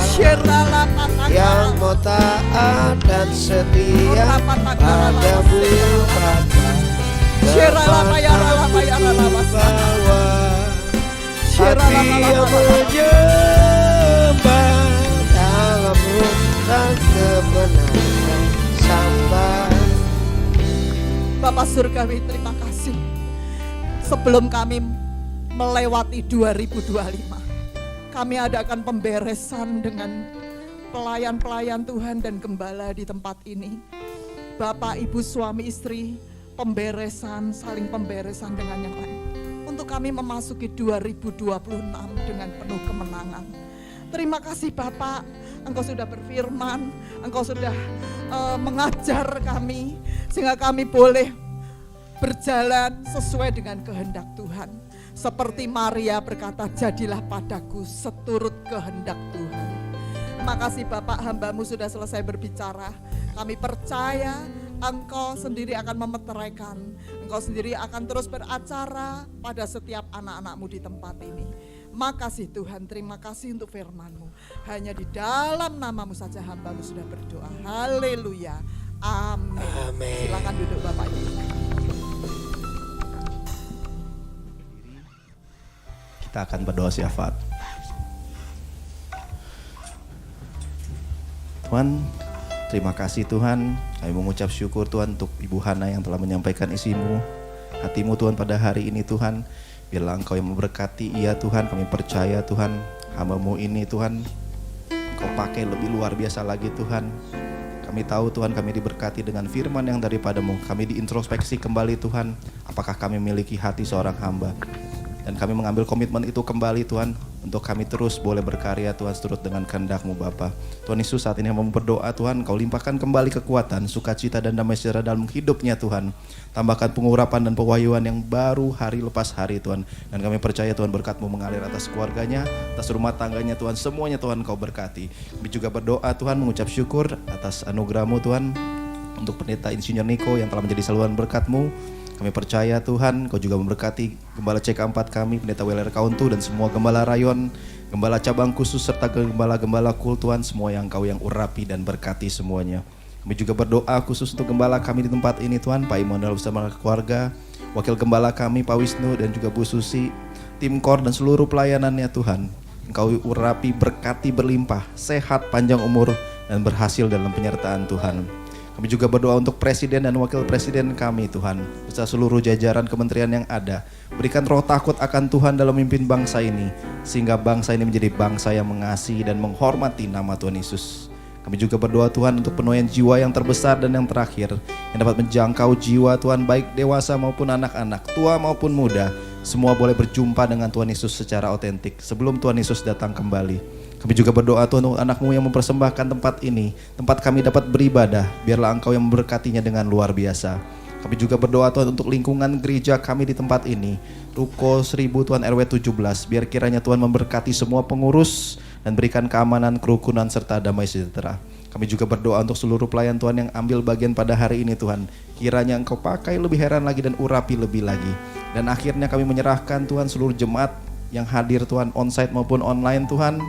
yang mau taat dan setia padamu Bapa, kemanapun ku bawa. Hati yang menyembah dalam roh dan kebenaran sampai. Bapak Surgawi, terima kasih. Sebelum kami melewati 2025, kami adakan pemberesan dengan pelayan-pelayan Tuhan dan gembala di tempat ini. Bapak, Ibu, suami, istri, pemberesan, saling pemberesan dengan yang lain. Untuk kami memasuki 2026 dengan penuh kemenangan. Terima kasih Bapak, Engkau sudah berfirman, Engkau sudah mengajar kami, sehingga kami boleh berjalan sesuai dengan kehendak Tuhan. Seperti Maria berkata, jadilah padaku seturut kehendak Tuhan. Terima kasih Bapak, hamba-Mu sudah selesai berbicara. Kami percaya Engkau sendiri akan memeteraikan, Engkau sendiri akan terus beracara pada setiap anak-anak-Mu di tempat ini. Makasih Tuhan, terima kasih untuk firman-Mu. Hanya di dalam nama-Mu saja hamba-Mu sudah berdoa. Haleluya. Amin. Silakan duduk Bapak Ibu. Kita akan berdoa syafaat. Tuhan, terima kasih Tuhan. Kami mengucap syukur Tuhan untuk Ibu Hana yang telah menyampaikan isimu, hatimu Tuhan pada hari ini Tuhan. Biarlah Engkau yang memberkati ia Tuhan. Kami percaya Tuhan, hamba-Mu ini Tuhan, Engkau pakai lebih luar biasa lagi Tuhan. Kami tahu Tuhan, kami diberkati dengan firman yang daripada-Mu. Kami diintrospeksi kembali Tuhan, apakah kami memiliki hati seorang hamba. Dan kami mengambil komitmen itu kembali Tuhan. untuk kami terus boleh berkarya Tuhan seturut dengan kehendak-Mu Bapa. Tuhan Yesus, saat ini hamba berdoa Tuhan, Kau limpahkan kembali kekuatan, sukacita dan damai sejahtera dalam hidupnya Tuhan. Tambahkan pengurapan dan pewahyuan yang baru hari lepas hari Tuhan. Dan kami percaya Tuhan berkat-Mu mengalir atas keluarganya, atas rumah tangganya Tuhan, semuanya Tuhan Kau berkati. Kami juga berdoa Tuhan, mengucap syukur atas anugerah-Mu Tuhan, untuk Pendeta Insinyur Niko yang telah menjadi saluran berkat-Mu. Kami percaya Tuhan, Kau juga memberkati Gembala CK4 kami, Pendeta Weler Kauntu, dan semua Gembala Rayon, Gembala Cabang Khusus, serta Gembala-Gembala Kul Tuhan, semua yang Kau yang urapi dan berkati semuanya. Kami juga berdoa khusus untuk Gembala kami di tempat ini Tuhan, Pak Immanuel bersama keluarga, Wakil Gembala kami Pak Wisnu dan juga Bu Susi, tim KOR dan seluruh pelayanannya Tuhan. Engkau urapi, berkati berlimpah, sehat, panjang umur, dan berhasil dalam penyertaan Tuhan. Kami juga berdoa untuk Presiden dan Wakil Presiden kami Tuhan, beserta seluruh jajaran kementerian yang ada. Berikan roh takut akan Tuhan dalam memimpin bangsa ini, sehingga bangsa ini menjadi bangsa yang mengasihi dan menghormati nama Tuhan Yesus. Kami juga berdoa Tuhan untuk penuaian jiwa yang terbesar dan yang terakhir, yang dapat menjangkau jiwa Tuhan, baik dewasa maupun anak-anak, tua maupun muda. Semua boleh berjumpa dengan Tuhan Yesus secara otentik sebelum Tuhan Yesus datang kembali. Kami juga berdoa Tuhan untuk anak-Mu yang mempersembahkan tempat ini, tempat kami dapat beribadah, biarlah Engkau yang memberkatinya dengan luar biasa. Kami juga berdoa Tuhan untuk lingkungan gereja kami di tempat ini, Ruko 1000 Tuhan RW 17, biar kiranya Tuhan memberkati semua pengurus dan berikan keamanan, kerukunan, serta damai sejahtera. Kami juga berdoa untuk seluruh pelayan Tuhan yang ambil bagian pada hari ini Tuhan, kiranya Engkau pakai lebih heran lagi dan urapi lebih lagi. Dan akhirnya kami menyerahkan Tuhan seluruh jemaat yang hadir Tuhan, onsite maupun online Tuhan.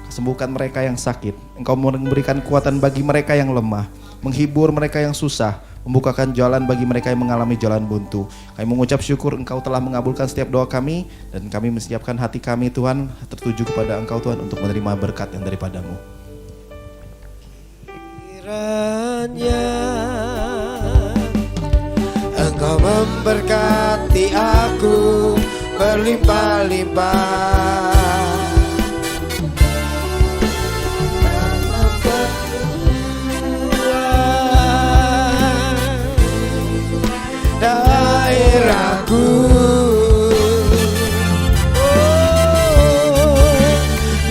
Sembuhkan mereka yang sakit. Engkau memberikan kekuatan bagi mereka yang lemah, menghibur mereka yang susah, membukakan jalan bagi mereka yang mengalami jalan buntu. Kami mengucap syukur Engkau telah mengabulkan setiap doa kami, dan kami menyiapkan hati kami Tuhan tertuju kepada Engkau Tuhan untuk menerima berkat yang daripada-Mu. Kiranya Engkau memberkati aku berlimpah-limpah, daerahku,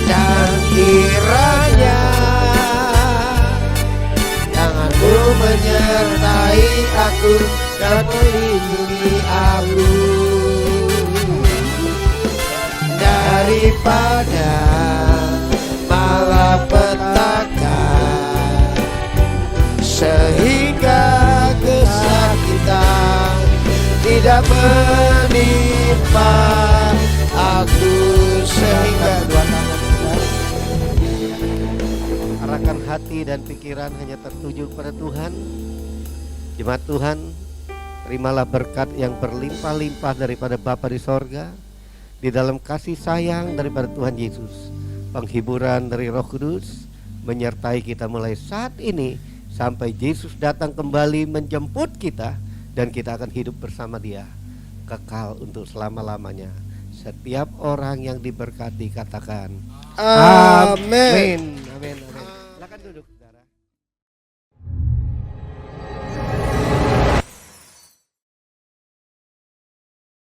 dan kiranya tangan-Mu menyertai aku dan melindungi aku daripada malapetaka, sehingga kesakitan tidak menimpa aku, sehingga dua tangan kita arahkan hati dan pikiran hanya tertuju kepada Tuhan. Jemaat Tuhan, terimalah berkat yang berlimpah-limpah daripada Bapa di sorga, di dalam kasih sayang daripada Tuhan Yesus, penghiburan dari Roh Kudus menyertai kita mulai saat ini sampai Yesus datang kembali menjemput kita, dan kita akan hidup bersama Dia kekal untuk selama-lamanya. Setiap orang yang diberkati katakan amin. Amin. Amin. Silakan duduk saudara.